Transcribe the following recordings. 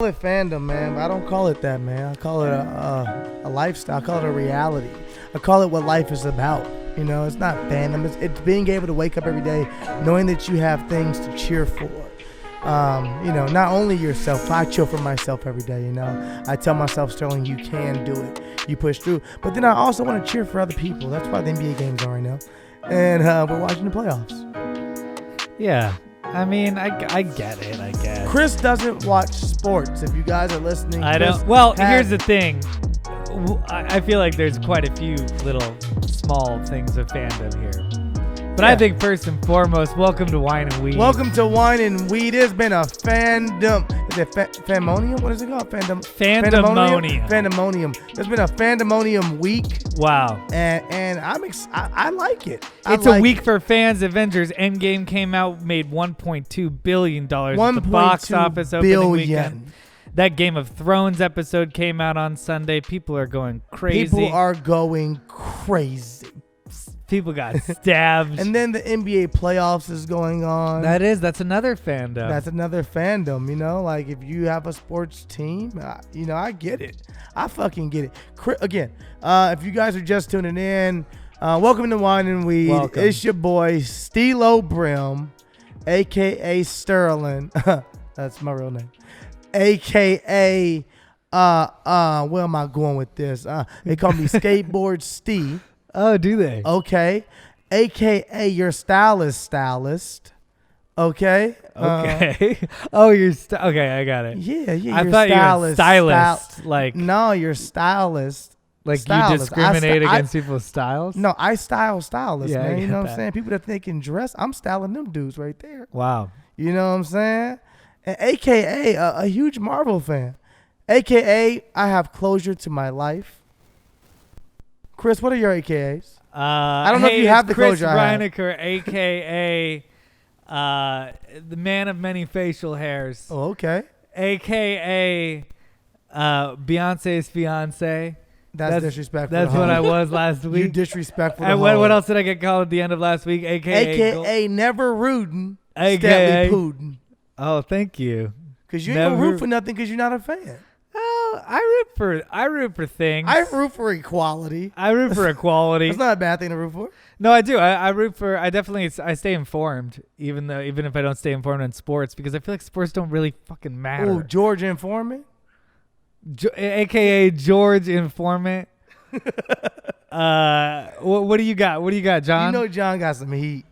call it fandom, man, but I don't call it that, man. I call it a lifestyle. I call it a reality. I call it what life is about. You know, it's not fandom. It's being able to wake up every day knowing that you have things to cheer for. You know, not only yourself. I cheer for myself every day, you know. I tell myself, Sterling, you can do it. You push through. But then I also want to cheer for other people. That's why the NBA games are right now. And we're watching the playoffs. Yeah. I mean, I get it, I guess. Chris doesn't watch sports. If you guys are listening, I don't. Well, here's the thing. I feel like there's quite a few little small things of fandom here. But yeah. I think first and foremost, welcome to Wine and Weed. Welcome to Wine and Weed. It's been a fandom. Is it fandemonium? What is it called? Fandemonium. Fandemonium. There's been a fandemonium week. Wow. And I like it. It's a week for fans. Avengers End Game came out, made $1.2 billion at the box office opening weekend. That Game of Thrones episode came out on Sunday. People are going crazy. People are going crazy. People got stabbed. And then the NBA playoffs is going on. That's another fandom. That's another fandom, you know? Like, if you have a sports team, you know, I get it. I fucking get it. Again, if you guys are just tuning in, welcome to Wine and Weed. Welcome. It's your boy, Steelo Brim, a.k.a. Sterling. That's my real name. A.k.a. Where am I going with this? They call me Skateboard Steve. Oh, do they? Okay. AKA your stylist. Okay. Okay. Okay, I got it. Yeah. I thought you were stylist. No, you're stylist. Like stylist. You discriminate against people's styles? No, I style stylists, yeah, man. You know what I'm saying? People that think can dress, I'm styling them dudes right there. Wow. You know what I'm saying? And AKA a huge Marvel fan. AKA I have closure to my life. Chris, what are your AKAs? I don't know if you have the Chris closure I have. Reinecker, a.k.a. The man of many facial hairs. Oh, okay. A.k.a. Beyonce's fiance. That's disrespectful. That's what I was last week. You disrespectful. And what else did I get called at the end of last week? AKA never rootin'. AKA Putin. Oh, thank you. Because you ain't gonna root for nothing because you're not a fan. Oh, I root for things. I root for equality. I root for equality. It's not a bad thing to root for. No, I do. I root for. I stay informed, even if I don't stay informed on sports, because I feel like sports don't really fucking matter. Oh, George Informant, AKA George Informant. What do you got? What do you got, John? You know John got some heat.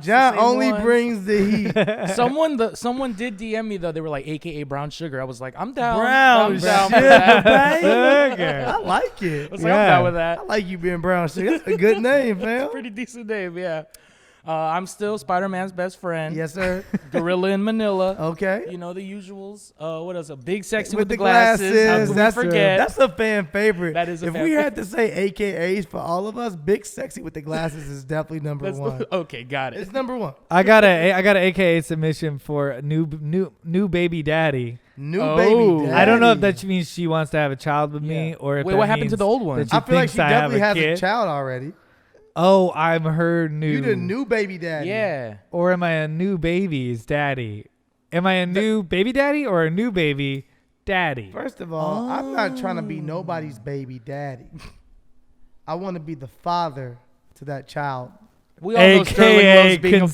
John only brings the heat. Someone did DM me though. They were like, AKA Brown Sugar. I was like, I'm down. Brown down Sugar, for that. baby. I like it. I was like, I'm down with that. I like you being Brown Sugar. That's a good name, fam. Pretty decent name, yeah. I'm still Spider-Man's best friend. Yes, sir. Gorilla in Manila. Okay. You know the usuals. What else? A big sexy with the glasses. How could we forget? That's a fan favorite. That is a if fan we favorite. had to say AKAs for all of us, big sexy with the glasses is definitely number one. Okay, got it. It's number one. I got a AKA submission for new baby daddy. New baby daddy. I don't know if that means she wants to have a child with me or if Wait, what happened to the old one? I feel like she definitely has a child already. Oh, I'm her new. You the new baby daddy. Yeah. Or am I a new baby's daddy? Am I a new baby daddy or a new baby daddy? First of all, I'm not trying to be nobody's baby daddy. I want to be the father to that child. We all know Sterling loves being a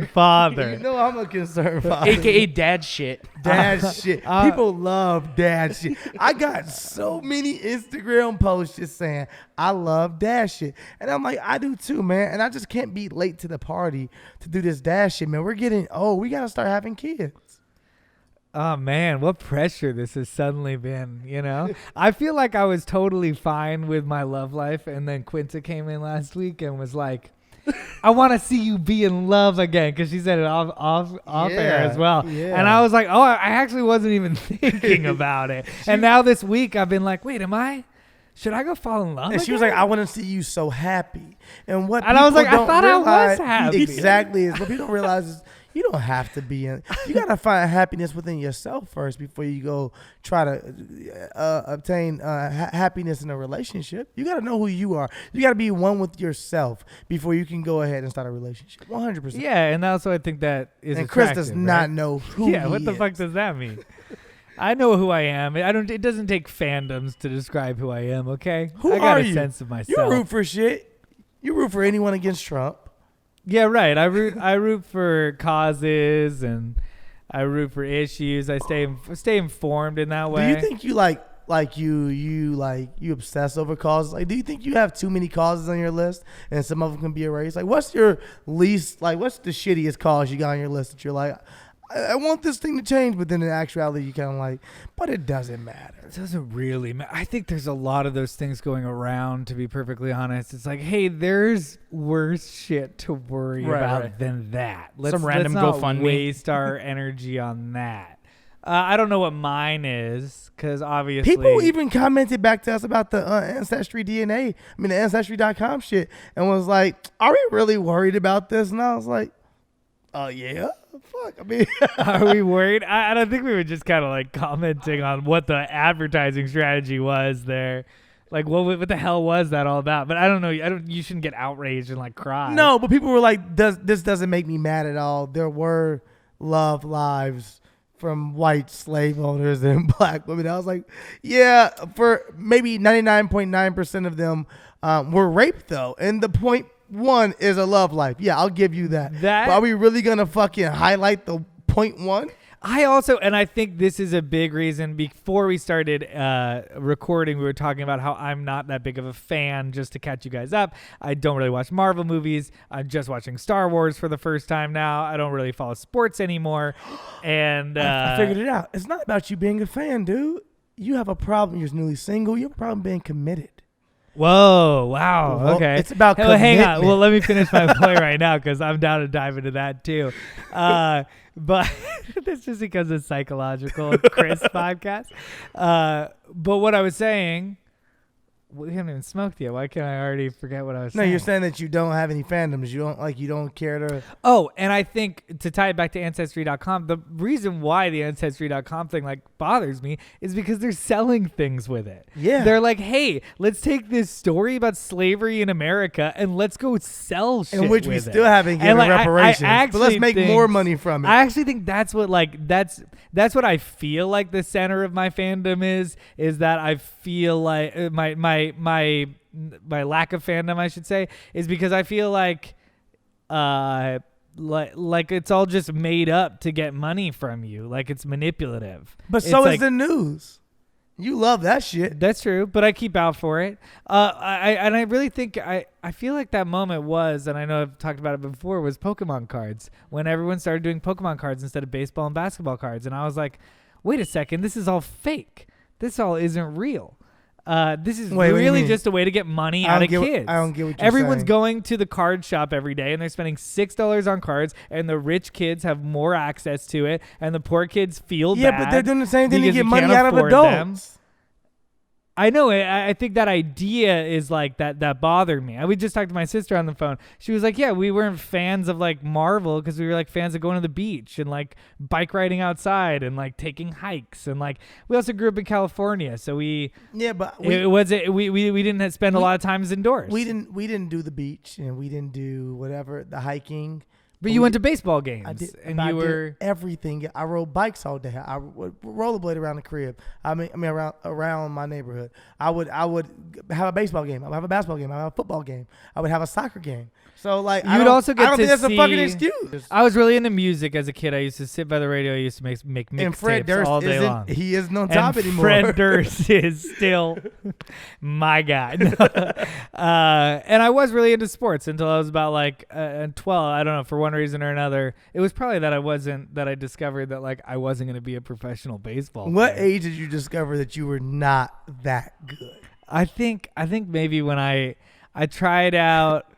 father. You know I'm a concerned father. AKA dad shit. Dad shit. People love dad shit. I got so many Instagram posts just saying, I love dad shit. And I'm like, I do too, man. And I just can't be late to the party to do this dad shit, man. We're getting old. We got to start having kids. Oh, man, what pressure this has suddenly been, you know? I feel like I was totally fine with my love life. And then Quinta came in last week and was like, I want to see you be in love again, because she said it off air as well. Yeah. And I was like, oh, I actually wasn't even thinking about it. And now this week I've been like, wait, should I go fall in love? And she was like, I want to see you so happy. And I was like, I thought I was happy. Exactly. Is what people don't realize is you don't have to be in. You got to find happiness within yourself first before you go try to obtain happiness in a relationship. You got to know who you are. You got to be one with yourself before you can go ahead and start a relationship. 100%. Yeah, and also I think that is and Chris does not know who he what the is. fuck does that mean? I know who I am. It doesn't take fandoms to describe who I am. Okay. Who I got are a you? sense of myself. You root for shit. You root for anyone against Trump. Yeah, right. I root for causes and I root for issues. I stay informed in that way. Do you think you you obsess over causes? Like, do you think you have too many causes on your list and some of them can be erased? Like, what's your least, like, what's the shittiest cause you got on your list that you're like, I want this thing to change, but then in actuality you kind of like, but it doesn't matter. It doesn't really matter. I think there's a lot of those things going around, to be perfectly honest. It's like, hey, there's worse shit to worry about than that. Some random let's not GoFundMe. waste our energy on that. I don't know what mine is, because obviously... People even commented back to us about the Ancestry DNA, the Ancestry.com shit, and was like, are we really worried about this? And I was like, yeah. Fuck, Are we worried? I don't think we were just kind of like commenting on what the advertising strategy was there. Like, what the hell was that all about? But I don't know. You shouldn't get outraged and like cry. No, but people were like, this doesn't make me mad at all. There were love lives from white slave owners and black women. I was like, yeah, for maybe 99.9% of them were raped though. And the point one is a love life. Yeah, I'll give you that. But are we really going to fucking highlight the point one? I think this is a big reason. Before we started recording, we were talking about how I'm not that big of a fan, just to catch you guys up. I don't really watch Marvel movies. I'm just watching Star Wars for the first time now. I don't really follow sports anymore. And I figured it out. It's not about you being a fan, dude. You have a problem. You're newly single. You have a problem being committed. Whoa, wow, Well, okay. it's about commitment. Hang on. Well, let me finish my point right now because I'm down to dive into that too. But this is because it's psychological Chris podcast. But what I was saying, we haven't even smoked yet. Why can't I already forget what I was saying? No, you're saying that you don't have any fandoms. You don't care to. Oh, and I think to tie it back to Ancestry.com, the reason why the Ancestry.com thing like bothers me is because they're selling things with it. Yeah. They're like, hey, let's take this story about slavery in America and let's go sell shit in which with we it. still haven't given reparations. But let's make more money from it. I actually think that's what that's what I feel like the center of my fandom is that I feel like my lack of fandom, I should say, is because I feel like it's all just made up to get money from you. Like it's manipulative. But so is the news. You love that shit. That's true, but I keep out for it. I really think I feel like that moment was, and I know I've talked about it before, was Pokemon cards. When everyone started doing Pokemon cards instead of baseball and basketball cards. And I was like, wait a second, this is all fake. This all isn't real. This is really just a way to get money out of kids. I don't get what you're Everyone's saying. going to the card shop every day and they're spending $6 on cards, and the rich kids have more access to it, and the poor kids feel bad. Yeah, but they're doing the same thing to because get you money can't out of afford adults. them. I know. I think that idea is like that bothered me. We just talked to my sister on the phone. She was like, yeah, we weren't fans of like Marvel because we were like fans of going to the beach and like bike riding outside and like taking hikes. And like we also grew up in California. So we didn't spend a lot of times indoors. We didn't do the beach, and we didn't do whatever, the hiking. But you went to baseball games. I did, and I you were did everything. I rode bikes all day. I would rollerblade around the crib. I mean around my neighborhood. I would have a baseball game. I would have a basketball game. I would have a football game. I would have a soccer game. So like I don't think that's a fucking excuse. I was really into music as a kid. I used to sit by the radio. I used to make mixtapes all day long. He isn't on top anymore. Fred Durst is still my guy. And I was really into sports until I was about like 12. I don't know, for one reason or another. It was probably that I discovered that like I wasn't going to be a professional baseball What player. age did you discover that you were not that good? I think maybe when I tried out.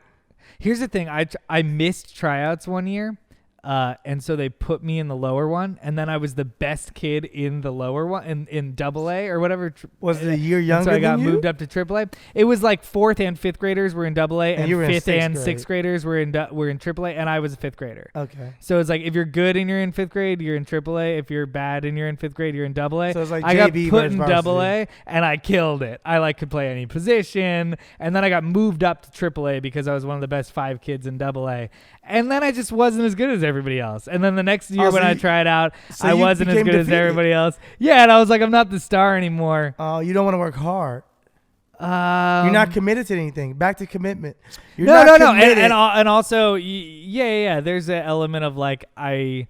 Here's the thing. I missed tryouts one year, and so they put me in the lower one, and then I was the best kid in the lower one, in AA or whatever. Was it a year younger than you? So I got moved up to AAA. It was like 4th and 5th graders were in AA, and you were in 5th and sixth grade. 6th graders were in AAA, and I was a 5th grader. Okay. So it's like if you're good and you're in 5th grade, you're in AAA. If you're bad and you're in 5th grade, you're in AA. So it's like I got JV put in versus varsity. AA, and I killed it. I like could play any position, and then I got moved up to AAA because I was one of the best 5 kids in AA. And then I just wasn't as good as everybody else. And then the next year Oh, when so I you- tried out, so I you wasn't as became good as defeated. everybody else. Yeah, and I was like, I'm not the star anymore. Oh, you don't want to work hard. You're You're not committed to anything. Back to commitment. You're no, not no, committed. and also, yeah. There's an element of like I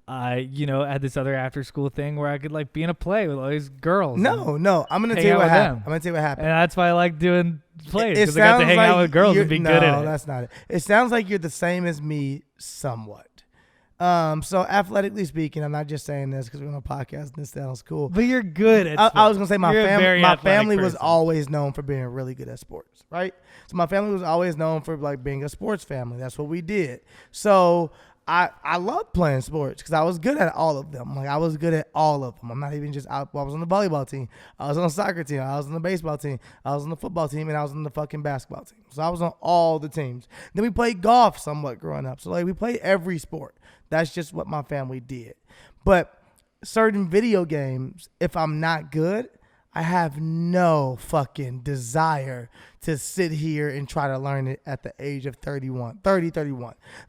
had this other after school thing where I could like be in a play with all these girls. No. I'm gonna hang tell you out what with happened. them. I'm gonna tell you what and happened. that's why I like doing plays It because I got to sounds hang out like with girls and you're- be good at No, it. that's not it. It sounds like you're the same as me, somewhat. So athletically speaking, I'm not just saying this because we're on a podcast and this sounds cool. But you're good at. I was gonna say You're a very my athletic family was person. always known for being really good at sports, right? So my family was always known for like being a sports family. That's what we did. So I loved playing sports because I was good at all of them. Like I was good at all of them. I'm not even just out. I was on the volleyball team. I was on the soccer team. I was on the baseball team. I was on the football team, and I was on the fucking basketball team. So I was on all the teams. Then we played golf somewhat growing up. So like we played every sport. That's just what my family did. But certain video games, if I'm not good, I have no fucking desire to sit here and try to learn it at the age of 31.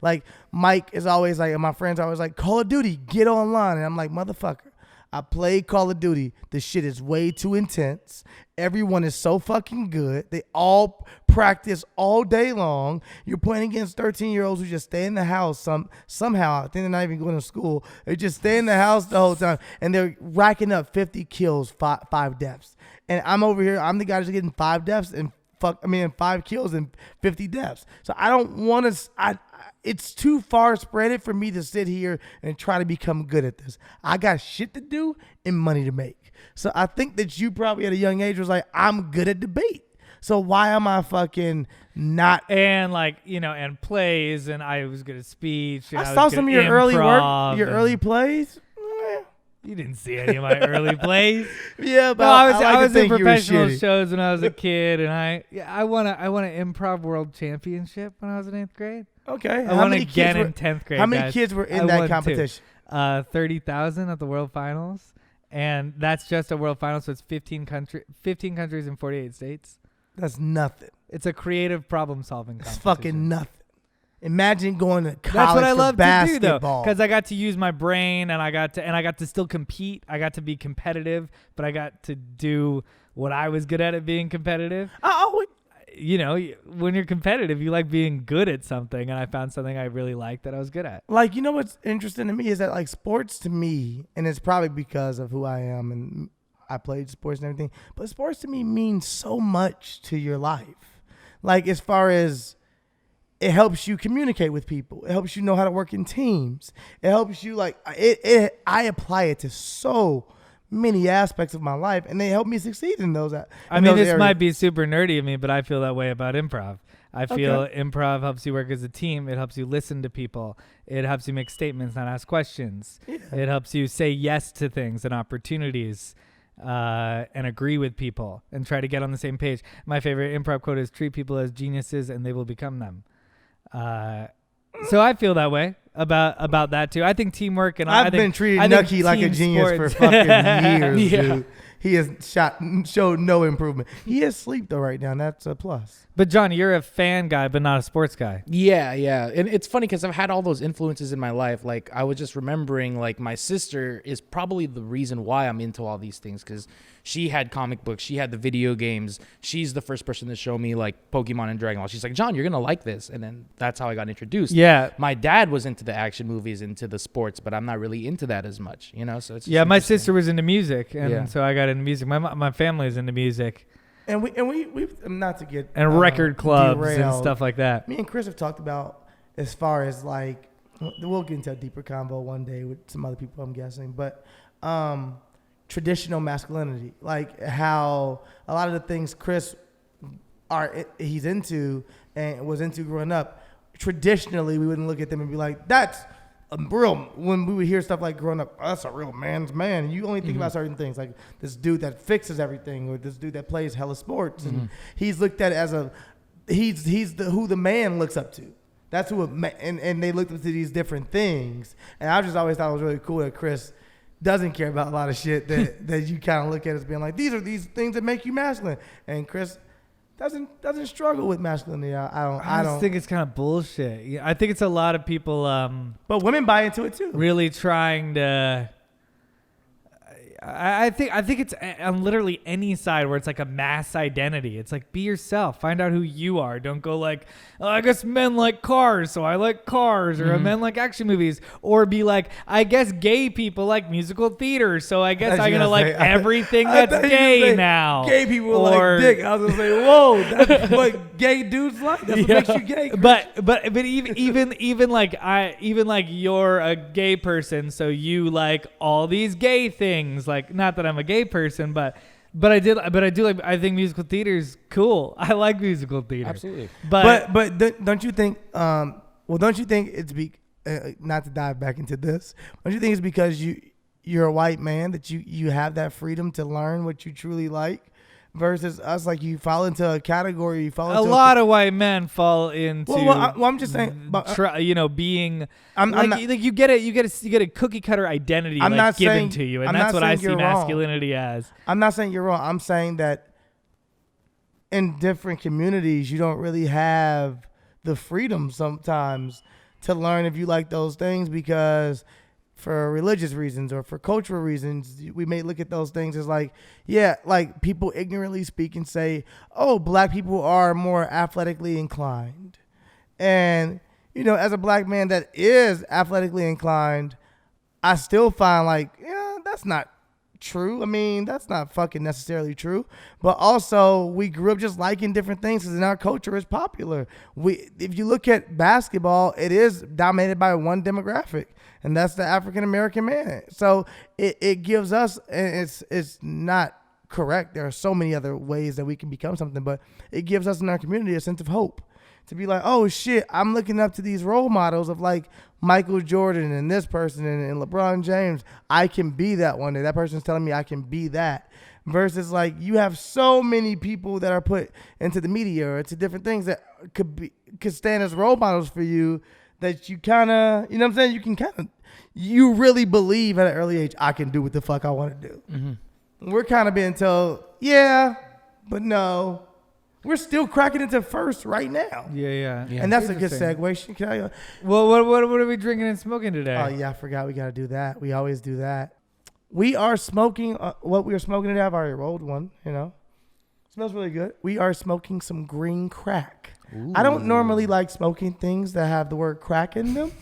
Like Mike is always like, and my friends are always like, Call of Duty, get online. And I'm like, motherfucker, I played Call of Duty. The shit is way too intense. Everyone is so fucking good. They all practice all day long. You're playing against 13-year-olds who just stay in the house somehow. I think they're not even going to school. They just stay in the house the whole time. And they're racking up 50 kills, five deaths. And I'm over here. I'm the guy that's getting 5 deaths and 5 kills and 50 deaths. So I don't want to. It's too far spread for me to sit here and try to become good at this. I got shit to do and money to make. So I think that you probably at a young age was like, I'm good at debate. So why am I fucking not? And like, and plays, and I was good at speech. And I was saw good some of at your early work, improv, your and early plays. You didn't see any of my early plays. Yeah, but No, I was like to in think you were professional shitty. shows when I was a kid, and I won an improv world championship when I was in 8th grade. Okay, I won again in 10th grade. How many guys. kids were in I that won too. competition? 30,000 at the World Finals, and that's just a World Finals, so it's 15 countries in 48 states. That's nothing. It's a creative problem-solving It's competition. fucking nothing. Imagine going to college That's what I for love to do, though, basketball. because I got to use my brain, and I got to still compete. I got to be competitive, but I got to do what I was good at being competitive. When you're competitive, you like being good at something, and I found something I really liked that I was good at. Like, you know what's interesting to me is that like sports to me, and it's probably because of who I am and I played sports and everything, but sports to me means so much to your life. Like as far as it helps you communicate with people. It helps you know how to work in teams. It helps you I apply it to so many aspects of my life, and they help me succeed in those. I mean, this might be super nerdy of me, but I feel that way about improv. I feel Okay. improv helps you work as a team. It helps you listen to people. It helps you make statements, not ask questions. Yeah. It helps you say yes to things and opportunities, and agree with people and try to get on the same page. My favorite improv quote is, treat people as geniuses and they will become them. So I feel that way about that too. I think teamwork, and I've been treated Nucky like a team genius sports- for fucking years, Yeah. dude. He has showed no improvement. He is asleep though right now, and that's a plus. But John, you're a fan guy, but not a sports guy. Yeah. And it's funny because I've had all those influences in my life. Like I was just remembering, like my sister is probably the reason why I'm into all these things, because she had comic books, she had the video games. She's the first person to show me like Pokemon and Dragon Ball. She's like, John, you're gonna like this, and then that's how I got introduced. Yeah. My dad was into the action movies, into the sports, but I'm not really into that as much, So it's just Yeah, my interesting. sister was into music, and Yeah. so I got into music. My family is into music And we not to get and record clubs and derailed. stuff like that. Me and Chris have talked about as far as like we'll get into a deeper convo one day with some other people, I'm guessing, but traditional masculinity, like how a lot of the things Chris he's into and was into growing up, traditionally we wouldn't look at them and be like, that's a real, when we would hear stuff like growing up, that's a real man's man. And you only think about certain things, like this dude that fixes everything, or this dude that plays hella sports, and he's looked at as who the man looks up to. That's who and they looked up to these different things. And I just always thought it was really cool that Chris doesn't care about a lot of shit that you kind of look at as being like, these are these things that make you masculine. And Chris doesn't struggle with masculinity. I just think it's kind of bullshit. Yeah, I think it's a lot of people but women buy into it too. really trying to. I think it's on literally any side where it's like a mass identity. It's like, be yourself. Find out who you are. Don't go like, oh, I guess men like cars, so I like cars, or men like action movies. Or be like, I guess gay people like musical theater, so I guess I'm going to like everything that's gay now. Gay people like dick. I was going to say, whoa, that's what gay dudes like. That's what makes you gay. But even like you're a gay person, so you like all these gay things. Like, not that I'm a gay person, but I do like. I think musical theater is cool. I like musical theater. Absolutely. But don't you think? Don't you think it's not to dive back into this? Don't you think it's because you're a white man that you have that freedom to learn what you truly like? Versus us, like you fall into a category. You fall into a lot of white men fall into. I'm just saying, being. I'm not, you get a cookie cutter identity given to you, and that's what I see masculinity as. I'm not saying you're wrong. I'm saying that in different communities, you don't really have the freedom sometimes to learn if you like those things because. For religious reasons or for cultural reasons, we may look at those things as like people ignorantly speak and say, oh, black people are more athletically inclined. And, as a black man that is athletically inclined, I still find that's not true. I mean, that's not fucking necessarily true. But also, we grew up just liking different things because in our culture it's popular. If you look at basketball, it is dominated by one demographic. And that's the African American man. So it gives us, and it's not correct. There are so many other ways that we can become something, but it gives us in our community a sense of hope to be like, oh shit, I'm looking up to these role models of like Michael Jordan and this person and LeBron James. I can be that one day. That person's telling me I can be that. Versus like you have so many people that are put into the media or to different things that could stand as role models for you. That you kind of, you know what I'm saying? You can you really believe at an early age, I can do what the fuck I want to do. Mm-hmm. We're kind of being told, yeah, but no. We're still cracking into first right now. Yeah. And that's a good segue. Can I, well, what are we drinking and smoking today? Oh, yeah, I forgot we got to do that. We always do that. We are smoking, what we are smoking today, I've already rolled one, Smells really good. We are smoking some green crack. Ooh. I don't normally like smoking things that have the word crack in them.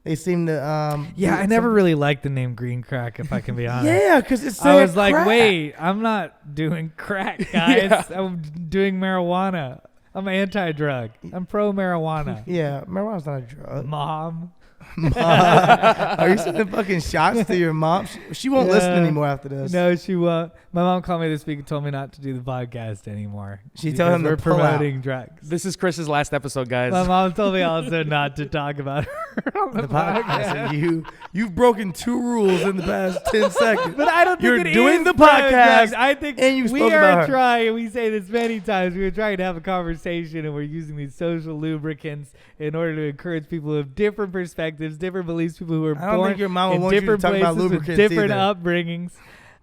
They seem to. I never really liked the name green crack, if I can be honest. Yeah, because it's. I was like, wait, I'm not doing crack, guys. Yeah. I'm doing marijuana. I'm anti-drug. I'm pro marijuana. Yeah, marijuana's not a drug. Mom. Are you sending fucking shots to your mom? She won't listen anymore after this. No, she won't. My mom called me this week and told me not to do the podcast anymore. She told him we're to pull promoting out. drugs. This is Chris's last episode, guys. My mom told me also not to talk about her on the podcast. You've broken 2 rules in the past 10 seconds. But I don't think you're doing the podcast. I think and you we are trying. We say this many times. We are trying to have a conversation, and we're using these social lubricants in order to encourage people who have different perspectives, different beliefs, people who are born in different places with different upbringings,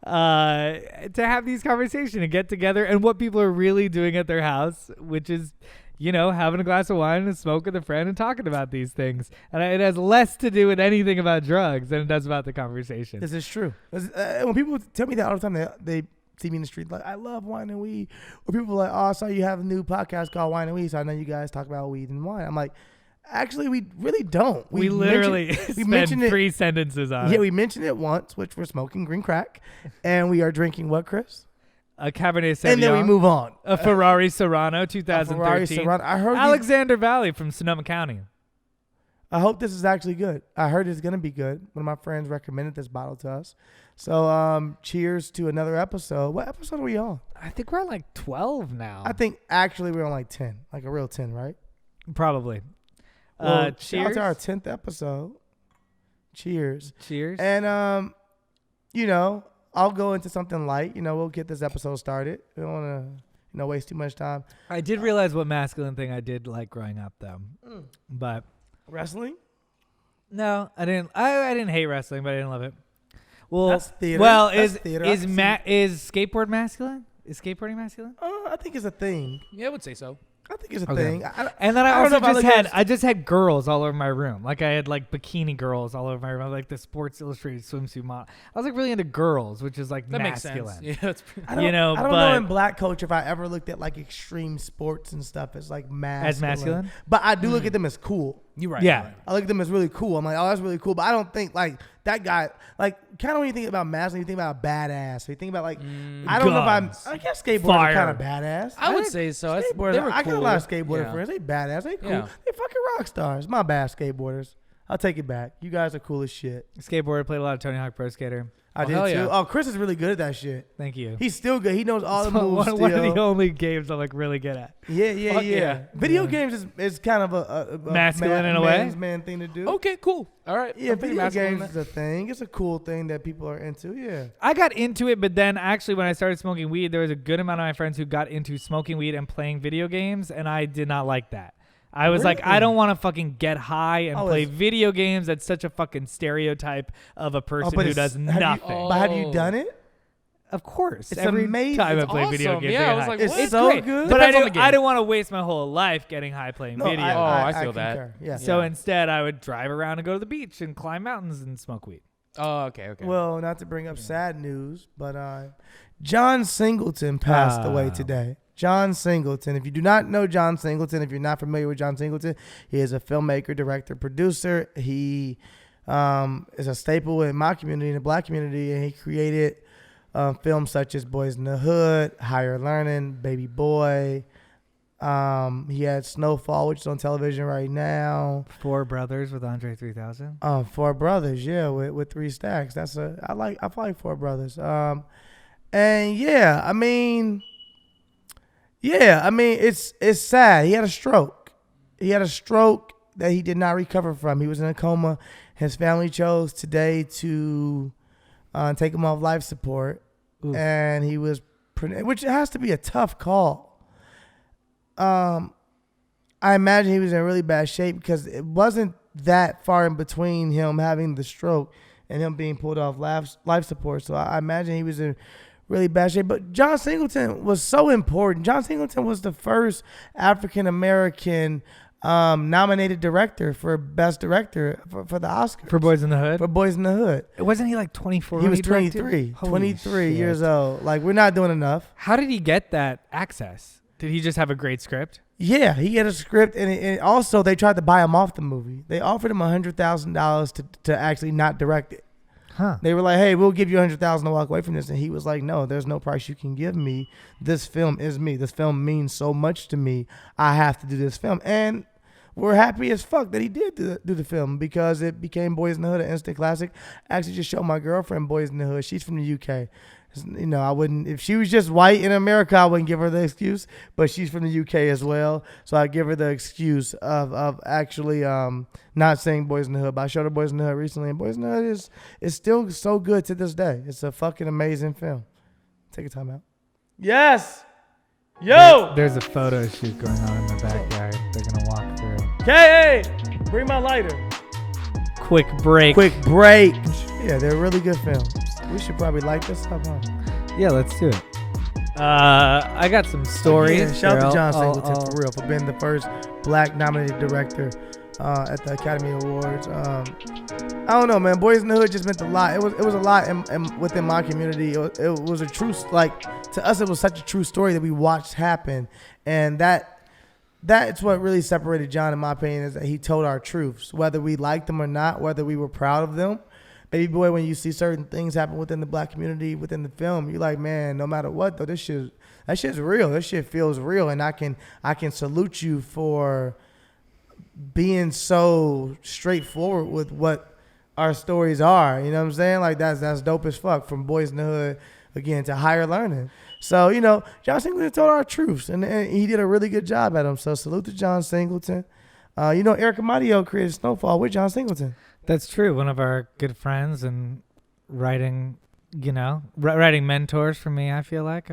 to have these conversations and get together and what people are really doing at their house, which is, having a glass of wine and smoke with a friend and talking about these things. And it has less to do with anything about drugs than it does about the conversation. This is true. When people tell me that all the time, they see me in the street like, I love wine and weed. Or people are like, oh, I saw you have a new podcast called Wine and Weed, so I know you guys talk about weed and wine. I'm like, actually, we really don't. We literally spend 3 sentences on it. Yeah, we mentioned it once, which we're smoking green crack. And we are drinking what, Chris? A Cabernet Sauvignon. And then we move on. A Ferrari Serrano 2013. Ferrari Serrano. I heard Alexander Valley from Sonoma County. I hope this is actually good. I heard it's going to be good. One of my friends recommended this bottle to us. So cheers to another episode. What episode are we on? I think we're on like 12 now. I think actually we're on like 10. Like a real 10, right? Probably. Well, cheers. Shout out to our 10th episode. Cheers. Cheers. And, I'll go into something light. We'll get this episode started. We don't want to, waste too much time. I did realize what masculine thing I did like growing up, though. But wrestling? No, I didn't. I didn't hate wrestling, but I didn't love it. Well, that's theater. Well, that's is theater. is skateboard masculine? Is skateboarding masculine? I think it's a thing. Yeah, I would say so. I think it's a Okay. thing. And then I don't know also if I just had girls all over my room. Like I had like bikini girls all over my room, like the Sports Illustrated swimsuit model. I was like really into girls, which is like That masculine. makes sense. Yeah, that's I don't You know, I don't but- know in black culture if I ever looked at like extreme sports and stuff as like masculine. As masculine? But I do look at them as cool. You're right. Yeah. you're right. I look at them as really cool. I'm like, oh, that's really cool. But I don't think like that guy, like kind of when you think about masculine, you think about badass. When you think about like, I don't Guns. know if I guess skateboarders Fire. are kind of badass. I would say so. They Skateboarders, were I got a cool. lot of skateboarder Yeah. friends. They badass. They cool. Yeah. They fucking rock stars. My bad, skateboarders. I'll take it back. You guys are cool as shit. Skateboarder, played a lot of Tony Hawk Pro Skater. I Oh, did hell too. yeah. Oh, Chris is really good at that shit. Thank you. He's still good. He knows all the moves. one of the still. only games I'm like really good at. Yeah. Fuck yeah. Video Yeah. games is kind of a Masculine in a way? man's man thing to do. Okay, cool. All right. Yeah, I'm pretty video masculine games is a thing. It's a cool thing that people are into. Yeah. I got into it, but then actually when I started smoking weed, there was a good amount of my friends who got into smoking weed and playing video games, and I did not like that. I was like, I Really? don't want to fucking get high and Oh, play it's- video games. That's such a fucking stereotype of a person but who it's- does have you- nothing. But have you Oh. done it? Of course. It's Every amazing. time I It's play video awesome. games, Yeah, I I get was high. like, It's what? so great. good. But Depends on the game. I didn't want to waste my whole life getting high playing video. I feel that. concur. Yeah. So instead, I would drive around and go to the beach and climb mountains and smoke weed. Oh, okay. Well, not to bring up sad news, but John Singleton passed away today. John Singleton. If you do not know John Singleton, if you're not familiar with John Singleton, he is a filmmaker, director, producer. He is a staple in my community, in the black community, and he created films such as Boys in the Hood, Higher Learning, Baby Boy. He had Snowfall, which is on television right now. Four Brothers with Andre 3000. Four Brothers, yeah, with 3 stacks. I like Four Brothers. And it's sad. He had a stroke. He had a stroke that he did not recover from. He was in a coma. His family chose today to take him off life support. Oof. And he was, which has to be a tough call. I imagine he was in really bad shape because it wasn't that far in between him having the stroke and him being pulled off life support. So I imagine he was in really bad shape. But John Singleton was so important. John Singleton was the first African-American nominated director for Best Director for the Oscars. For Boys in the Hood? For Boys in the Hood. Wasn't he like 24 He when was directed? 23. Holy 23 shit. years old. Like, we're not doing enough. How did he get that access? Did he just have a great script? Yeah, he had a script, and also they tried to buy him off the movie. They offered him $100,000 to actually not direct it. Huh. They were like, "Hey, we'll give you $100,000 to walk away from this," and he was like, "No, there's no price you can give me. This film is me. This film means so much to me. I have to do this film." And we're happy as fuck that he did do the film because it became Boys in the Hood, an instant classic. I actually just showed my girlfriend Boys in the Hood. She's from the UK. You know, I wouldn't, if she was just white in America, I wouldn't give her the excuse, but she's from the UK as well. So I give her the excuse of actually not saying Boys in the Hood. But I showed her Boys in the Hood recently, and Boys in the Hood is still so good to this day. It's a fucking amazing film. Take a time out. Yes. Yo. There's a photo shoot going on in the backyard. They're going to walk through. Hey, bring my lighter. Quick break. Quick break. Yeah, they're really good films. We should probably light this up, huh? Yeah, let's do it. I got some stories. Yeah, shout out to John I'll- Singleton for real for being the first black nominated director at the Academy Awards. I don't know, man. Boys in the Hood just meant a lot. It was a lot within my community. It was a true, like, to us, it was such a true story that we watched happen, and that's what really separated John, in my opinion, is that he told our truths, whether we liked them or not, whether we were proud of them. Baby Boy, when you see certain things happen within the black community, within the film, you're like, man, no matter what, though, that shit's real. This shit feels real, and I can salute you for being so straightforward with what our stories are. You know what I'm saying? Like, that's dope as fuck. From Boys in the Hood, again, to Higher Learning. So, you know, John Singleton told our truths, and he did a really good job at them. So salute to John Singleton. You know, Eric Amadio created Snowfall with John Singleton. That's true. One of our good friends and writing mentors for me, I feel like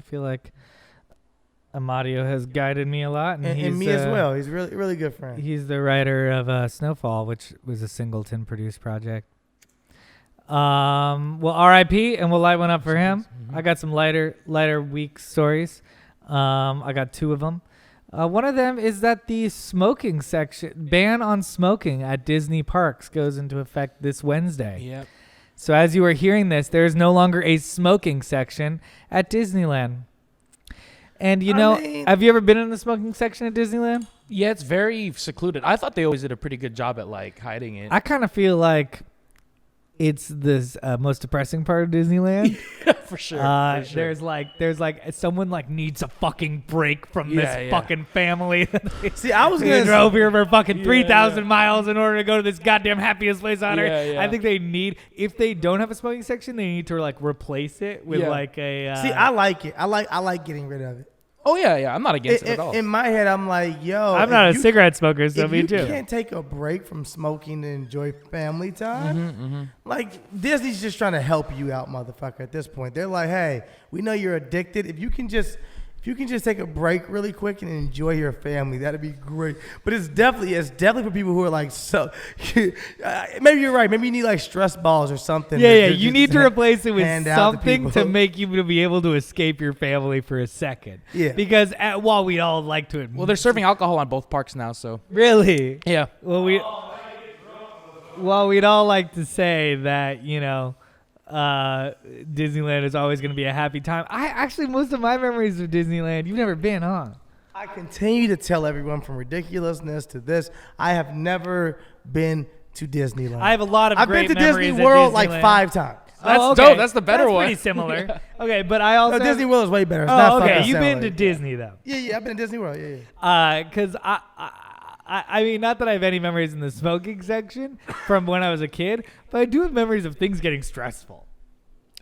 Amadio has guided me a lot. And me as well. He's really, really good friend. He's the writer of Snowfall, which was a Singleton produced project. Well, R.I.P. and we'll light one up for him. I got some lighter week stories. I got 2 of them. One of them is that the smoking ban on smoking at Disney parks goes into effect this Wednesday. Yep. So as you are hearing this, there is no longer a smoking section at Disneyland. And have you ever been in the smoking section at Disneyland? Yeah, it's very secluded. I thought they always did a pretty good job at like hiding it. I kind of feel like it's this most depressing part of Disneyland. For sure. There's like someone like needs a fucking break from this fucking family. See, I was gonna drove here for fucking 3,000 miles in order to go to this goddamn happiest place on earth. I think they need, if they don't have a smoking section, they need to like replace it with like a. See, I like it. I like getting rid of it. Oh yeah. I'm not against it at all. In my head, I'm like, yo. I'm not a cigarette smoker, so me too. You can't take a break from smoking to enjoy family time. Like Disney's just trying to help you out, motherfucker. At this point, they're like, hey, we know you're addicted. If you can just take a break really quick and enjoy your family, that'd be great. But it's definitely for people who are like, so maybe you're right. Maybe you need like stress balls or something. Yeah. You need to replace it with something to make you to be able to escape your family for a second. Yeah. Because while we'd all like to admit, well, they're serving alcohol on both parks now, so. Really? Yeah. Well, we'd all like to say that, Disneyland is always going to be a happy time. Most of my memories of Disneyland, you've never been, huh? I continue to tell everyone, from ridiculousness to this, I have never been to Disneyland. I have a lot of great memories. I've been to Disney World like 5 times. That's dope. That's the better one. Pretty similar. Yeah. Okay, but I also Disney World is way better. It's not okay. You've similar. been to Disney though. Yeah. I've been to Disney World. Yeah. Because I mean, not that I have any memories in the smoking section from when I was a kid, but I do have memories of things getting stressful.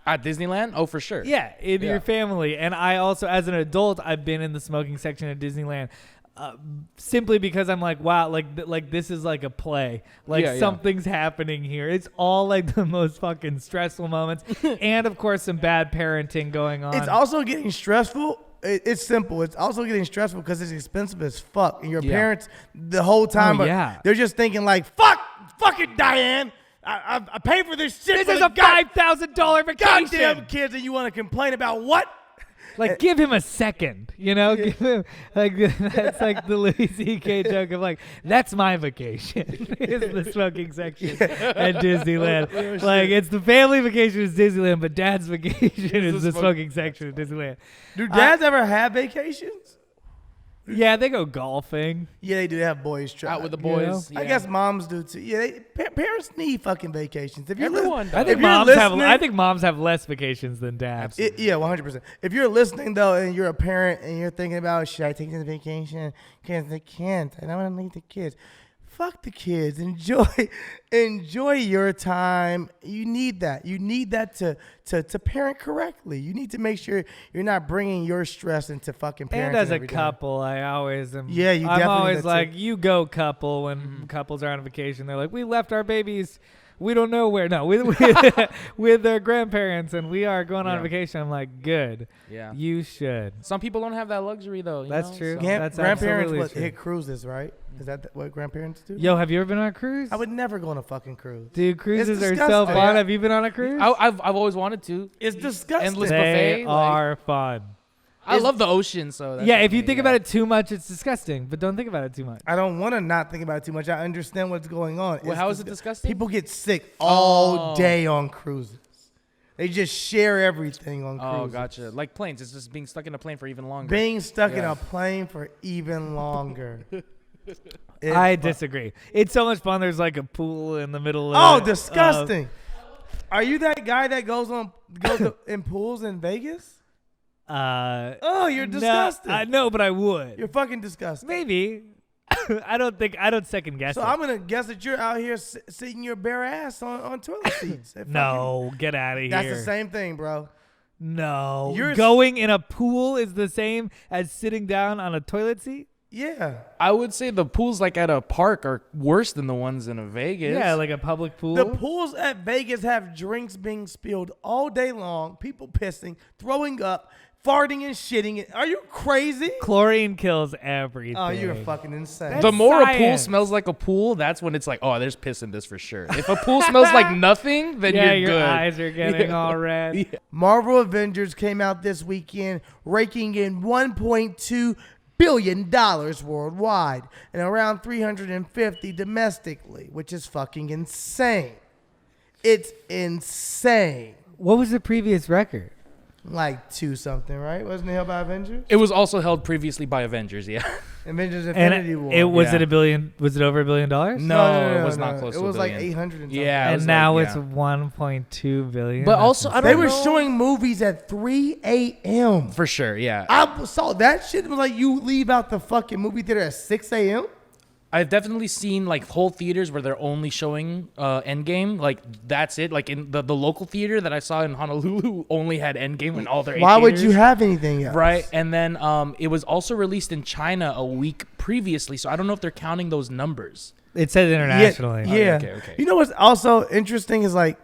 At Disneyland? Oh, for sure. Yeah, in your family. And I also, as an adult, I've been in the smoking section at Disneyland. Simply because I'm like, wow, like this is like a play. Like something's happening here. It's all like the most fucking stressful moments. And of course, some bad parenting going on. It's also getting stressful. It's simple. It's also getting stressful because it's expensive as fuck. And your parents, the whole time, they're just thinking like, fuck it, Diane. I paid for this shit. This is a $5,000 vacation. Goddamn kids, and you want to complain about what? Like, give him a second, Give him, like, that's like the Louis C.K. joke of like, that's my vacation, is the smoking section at Disneyland. Like, it's the family vacation is Disneyland, but dad's vacation is the smoking section at Disneyland. Do dads ever have vacations? Yeah, they go golfing. Yeah, they do. They have boys out with the boys. I guess moms do too. Yeah, parents need fucking vacations. If Everyone. I think moms have less vacations than dads. 100%. If you're listening though, and you're a parent and you're thinking about, should I take this vacation? Because they can't. I don't want to leave the kids. Fuck the kids. Enjoy your time. You need that. You need that to parent correctly. You need to make sure you're not bringing your stress into fucking parenting. And as a couple, I always am. Yeah, you definitely. I'm always like, you go couple when couples are on vacation. They're like, we left our babies. We don't know where. No, with their grandparents, and we are going on vacation. I'm like, good. Yeah, you should. Some people don't have that luxury though. That's true. So. That's grandparents hit cruises, right? Is that what grandparents do? Yo, have you ever been on a cruise? I would never go on a fucking cruise. Dude, cruises are so fun. Have you been on a cruise? I've always wanted to. It's disgusting. Endless buffet. They are fun. I love the ocean, so that's if you think about it too much, it's disgusting. But don't think about it too much. I don't want to not think about it too much. I understand what's going on. Well, how is it disgusting? People get sick all day on cruises. They just share everything on cruises. Oh, gotcha. Like planes. It's just being stuck in a plane for even longer. Being stuck in a plane for even longer. I disagree. It's so much fun. There's like a pool in the middle of disgusting. Are you that guy that goes in pools in Vegas? You're disgusting. No, but I would. You're fucking disgusting. Maybe. I don't second guess it. So I'm going to guess that you're out here sitting your bare ass on toilet seats. No, get out of here. That's the same thing, bro. No. Going in a pool is the same as sitting down on a toilet seat? Yeah. I would say the pools like at a park are worse than the ones in a Vegas. Yeah, like a public pool. The pools at Vegas have drinks being spilled all day long, people pissing, throwing up, farting and shitting. Are you crazy? Chlorine kills everything. Oh, you're fucking insane. That's The more a pool science. smells like a pool, that's when it's like, oh, there's piss in this for sure. If a pool smells like nothing, then Yeah, you're your good. eyes are getting all red. Yeah. Marvel Avengers came out this weekend, raking in $1.2 billion worldwide and around 350 domestically, which is fucking insane. It's insane. What was the previous record? Like 2 something, right? Wasn't it held by Avengers? It was also held previously by Avengers, yeah. Avengers And Infinity War. was Yeah. it $1 billion? Was it over $1 billion? No, it was not close It to a was like billion. 800 and something. Yeah. it And was now like- it's yeah. 1.2 billion. But That's also, I insane. They don't were know. showing movies at 3 a.m. For sure, yeah. I saw that shit. It was like you leave out the fucking movie theater at 6 a.m. I've definitely seen like whole theaters where they're only showing Endgame. Like that's it. Like in the local theater that I saw in Honolulu only had Endgame in all their 8 Why would theaters. you have anything else? Right, and then it was also released in China a week previously, so I don't know if they're counting those numbers. It says internationally. Yeah. Okay. You know what's also interesting is like,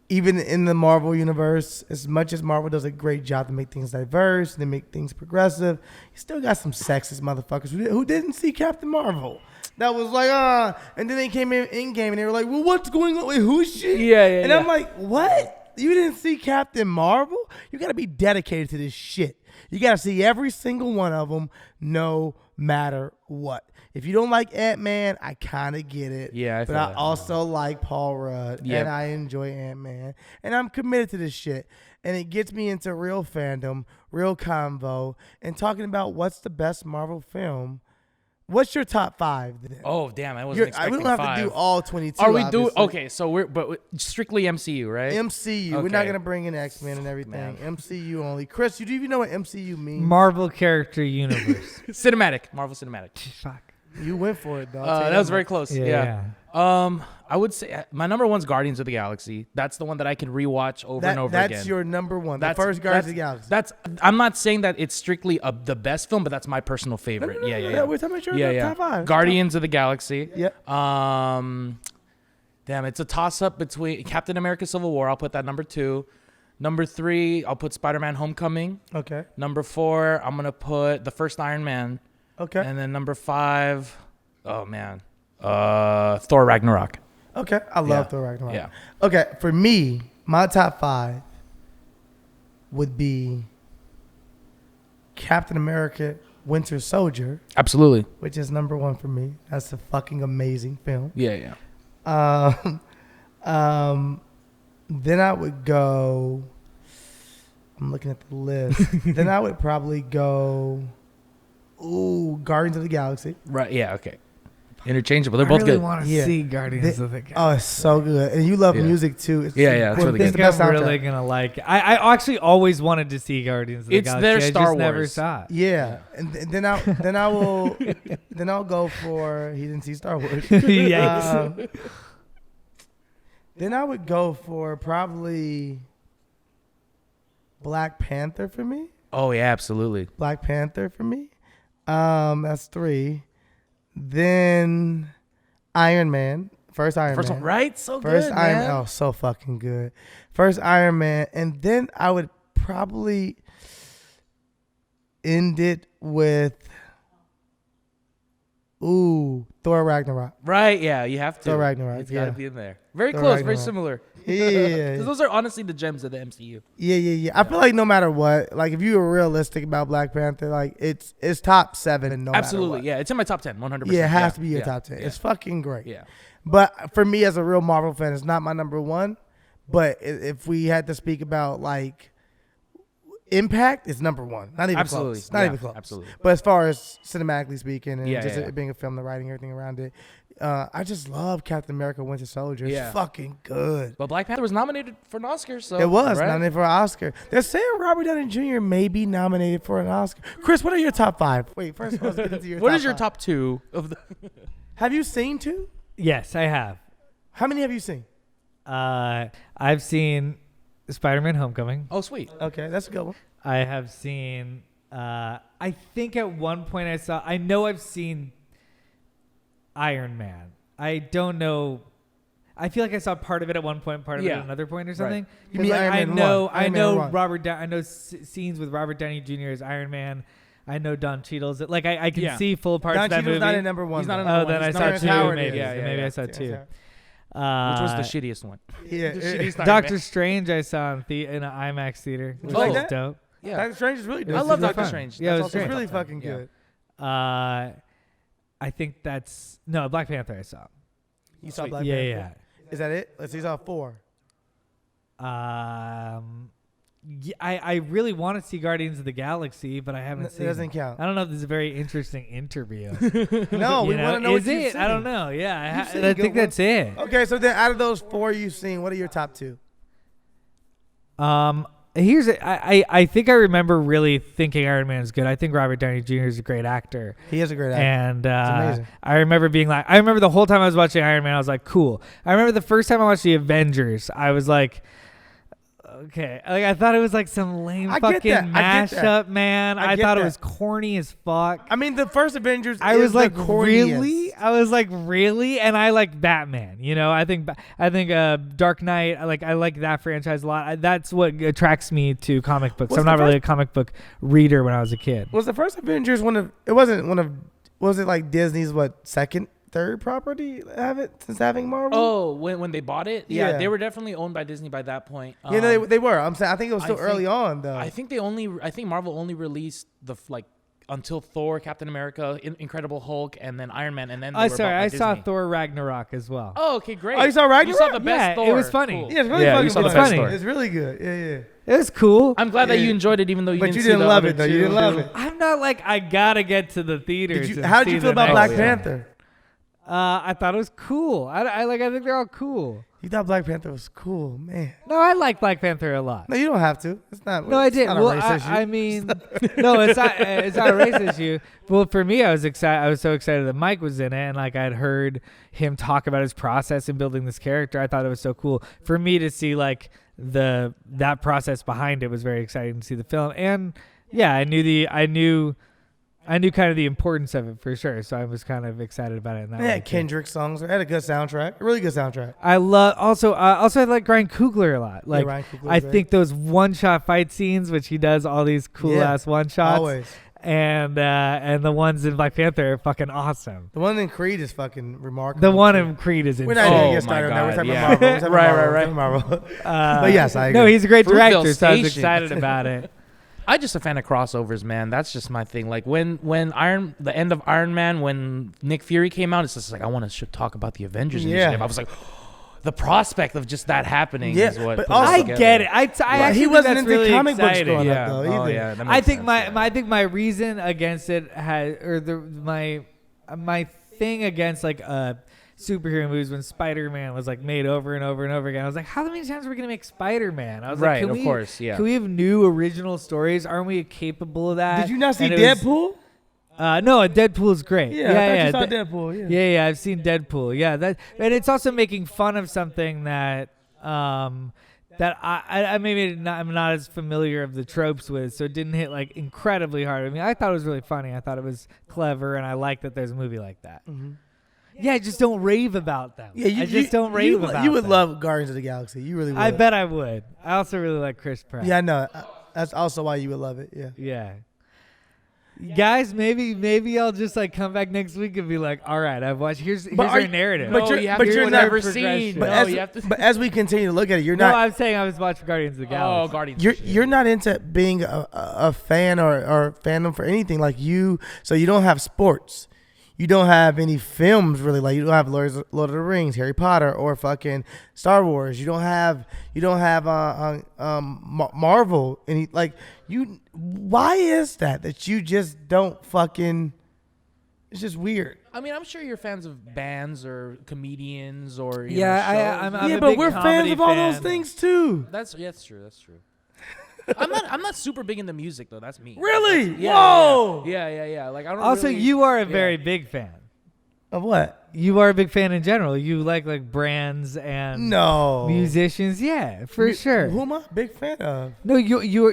even in the Marvel universe, as much as Marvel does a great job to make things diverse, they make things progressive, you still got some sexist motherfuckers who didn't see Captain Marvel. That was like, and then they came in Endgame and they were like, well, what's going on? Wait, who's she? Yeah, And I'm like, what? You didn't see Captain Marvel? You got to be dedicated to this shit. You got to see every single one of them, no matter what. If you don't like Ant-Man, I kind of get it. Yeah, I but feel I that. also like Paul Rudd, Yep. and I enjoy Ant-Man, and I'm committed to this shit. And it gets me into real fandom, real convo, and talking about what's the best Marvel film. What's your top 5? Then? Oh damn, I wasn't We expecting don't have 5. to do all 22. Are we doing obviously. okay? So but strictly MCU, right? MCU. We're not Okay. gonna bring in X-Men and everything. Man. MCU only. Chris, do you even know what MCU means? Marvel character universe. Cinematic, Marvel Cinematic. Fuck. You went for it, though. I'll tell you That was much. very close. Yeah. I would say my number one's Guardians of the Galaxy. That's the one that I can rewatch over and over again. That's your number one. That's- the first Guardians of the Galaxy. That's. I'm not saying that it's strictly the best film, but that's my personal favorite. No, Yeah. We're talking about your Yeah. top 5. Guardians of the Galaxy. Yep. Damn, it's a toss up between Captain America: Civil War. I'll put that number 2. Number 3, I'll put Spider-Man: Homecoming. Okay. Number 4, I'm gonna put the first Iron Man. Okay. And then number 5, oh man, Thor: Ragnarok. Okay. I love Yeah. Thor Ragnarok. Yeah. Okay. For me, my top 5 would be Captain America: Winter Soldier, Absolutely. which is number 1 for me. That's a fucking amazing film. Yeah. Then I would go. I'm looking at the list. Then I would probably go. Ooh, Guardians of the Galaxy. Right. Yeah. Okay. Interchangeable. They're I both really good. want to Yeah. see Guardians They- of the Galaxy. Oh, it's so good, and you love Yeah. music too. It's Yeah, that's really I it's good. the think best I'm soundtrack. really gonna like it. I actually always wanted to see Guardians of the It's Galaxy. their I Star just never Wars. saw it. Yeah, and then I will then I'll go for he didn't see Star Wars. Yikes. Then I would go for probably Black Panther for me. Oh yeah, absolutely. Black Panther for me. That's 3. Then Iron Man. First Iron First Man. one, right? So First good, Iron man. Man. Oh, so fucking good. First Iron Man. And then I would probably end it with Thor Ragnarok. Right? Yeah, you have to. Thor Ragnarok, It's got to yeah. be in there. Very Thor close. Very Ragnarok. similar. Yeah. Because those are honestly the gems of the MCU. Yeah. I feel like no matter what, like if you were realistic about Black Panther, like it's top 7 and no Absolutely. matter what. Yeah, it's in my top 10. 100%. Yeah, it has to be your top 10. Yeah. It's fucking great. Yeah. But for me as a real Marvel fan, it's not my number 1. But if we had to speak about like impact, it's number 1. Not even Absolutely. close. Not Yeah, even close. absolutely. But as far as cinematically speaking and Yeah, just yeah, it being a film, the writing, everything around it, I just love Captain America: Winter Soldier. It's Yeah. fucking good. But Black Panther was nominated for an Oscar, so It was right? nominated for an Oscar. They're saying Robert Downey Jr. may be nominated for an Oscar. Chris, what are your top 5? Wait, first of all, let's get into your What top is your 5. top 2 of the? Have you seen 2? Yes, I have. How many have you seen? I've seen Spider-Man: Homecoming. Oh, sweet. Okay, that's a good one. I have seen. I think at one point I know I've seen Iron Man. I don't know. I feel like I saw part of it at one point, part of it at another point, or something. You mean like, Iron Man I 1. know Iron Man 1. I know scenes with Robert Downey Jr. as Iron Man. I know Don Cheadle's. Like I can see full parts Don of that Cheadle's movie. not in number 1. He's not in Oh, number then one. I He's saw Terrence two. Howard Maybe is. maybe I saw two. Which was the shittiest one. Yeah. The shittiest Iron Doctor Man. Strange I saw in an IMAX theater, which like was that? dope. Yeah. Doctor Strange is really good. I love really Doctor fun. Strange. Yeah, it was also great. It's really top 10. fucking Yeah. good. I think that's Black Panther. I saw. You saw Black Yeah, Panther? yeah. Is that it? Let's see. You saw 4. Yeah, I really want to see Guardians of the Galaxy, but I haven't seen It doesn't it. count. I don't know if this is a very interesting interview. No, we want to know is what you've it? seen. I don't know. Yeah, You've seen I good think that's it. Okay, so then out of those 4 you've seen, what are your top 2? I think I remember really thinking Iron Man is good. I think Robert Downey Jr. is a great actor. He is a great actor. And amazing. I remember being like, I remember the whole time I was watching Iron Man, I was like, cool. I remember the first time I watched the Avengers, I was like, okay. Like I thought it was like some lame I get fucking that. I get that. mashup, man. I I get thought it that. was corny as fuck. I mean, the first Avengers I is was like, the corniest. really? I was like, really? And I like Batman. You know, I think Dark Knight. I like that franchise a lot. That's what attracts me to comic books. What's I'm the not really a first- comic book reader when I was a kid. Was the first Avengers one of? It wasn't one of. Was it like Disney's second, third property have it since having Marvel? Oh, when they bought it, Yeah. they were definitely owned by Disney by that point. Yeah, no, they were. I'm saying I think it was I still early think- on though. I think Marvel only released until Thor, Captain America, Incredible Hulk, and then Iron Man, and then they were bought by I saw Disney. Thor Ragnarok as well. Oh, okay, great. Oh, you saw Ragnarok? You saw the best Yeah, Thor. it was funny. Cool. yeah, it's really Yeah, fucking you saw the good. best Thor. It's really good. Yeah. It was cool. I'm glad that Yeah. you enjoyed it, even though you But didn't you see didn't the love other it though. two. You didn't love it. I'm not like I gotta get to the theaters. and How'd see you the feel about next Black one. Panther? I thought it was cool. I think they're all cool. You thought Black Panther was cool, man. No, I like Black Panther a lot. No, you don't have to. It's not. No, I it's did. not a Well, race issue. I mean, no, it's not. It's not a race issue. Well, for me, I was excited. I was so excited that Mike was in it, and like I'd heard him talk about his process in building this character. I thought it was so cool for me to see like that process behind it was very exciting to see the film. And yeah, I knew kind of the importance of it for sure. So I was kind of excited about it. In that They way had too. Kendrick songs. It had a good soundtrack. A really good soundtrack. I love also I like Ryan Coogler a lot. Like Ryan Coogler's I great. think those one-shot fight scenes, which he does all these cool ass one-shots, Always. and the ones in Black Panther are fucking awesome. The one in Creed is fucking remarkable. The one too. in Creed is We're insane. not even Oh get started on that. We're my talking God, about Marvel. We're talking Right, about Marvel. right. We're talking about Marvel. But yes, I No, agree. he's a great Fruitvale director, so I was Station. excited about it. I'm just a fan of crossovers, man. That's just my thing. Like when the end of Iron Man, when Nick Fury came out, it's just like I want to talk about the Avengers Yeah. initiative. I was like, the prospect of just that happening Yeah, is what. but put us also- I together. get it. I actually he think wasn't that's into really comic books exciting. growing Yeah. up, though, Oh, either. yeah. That I makes think sense, my yeah. I think my reason against it my thing against like superhero movies when Spider-Man was like made over and over and over again. I was like, how many times are we gonna make Spider-Man? I was Right, like, of course, yeah. Can we have new original stories? Aren't we capable of that? Did you not see And it was- Deadpool? No, Deadpool's great. Yeah, I thought you De- saw Deadpool. Yeah. Yeah, I've seen Deadpool. Yeah, and it's also making fun of something that that I maybe I'm not as familiar of the tropes with, so it didn't hit like incredibly hard. I mean, I thought it was really funny. I thought it was clever, and I like that there's a movie like that. Mhm. Yeah, I just don't rave about them. Yeah, I just don't rave about You would them. love Guardians of the Galaxy. You really would. I bet I would. I also really like Chris Pratt. Yeah, I know. That's also why you would love it. Yeah. Yeah. Guys, maybe I'll just like come back next week and be like, all right, I've watched. Here's But our are- narrative. but No, you're- you have but to you're do not whatever progression. scene. But, No, as, you have to. but as we continue to look at it, you're no, not. I'm saying I was watching Guardians of the Oh, Galaxy. Guardians. You're not into being a fan or fandom for anything like you. So you don't have sports. You don't have any films really. Like you don't have Lord of the Rings, Harry Potter, or fucking Star Wars. You don't have Marvel. Any like you. Why is that you just don't fucking? It's just weird. I mean, I'm sure you're fans of bands or comedians or Yeah, shows. I'm yeah, a but big we're fans comedy of all those fan. things too. That's true. That's true. I'm not super big into music though. That's me. Really? Yeah, Whoa. Yeah. Like I don't. Also, really, you are a yeah. very big fan. Of what? You are a big fan in general. You like brands and No. musicians. Yeah, for sure. Who am I a big fan of? No, you're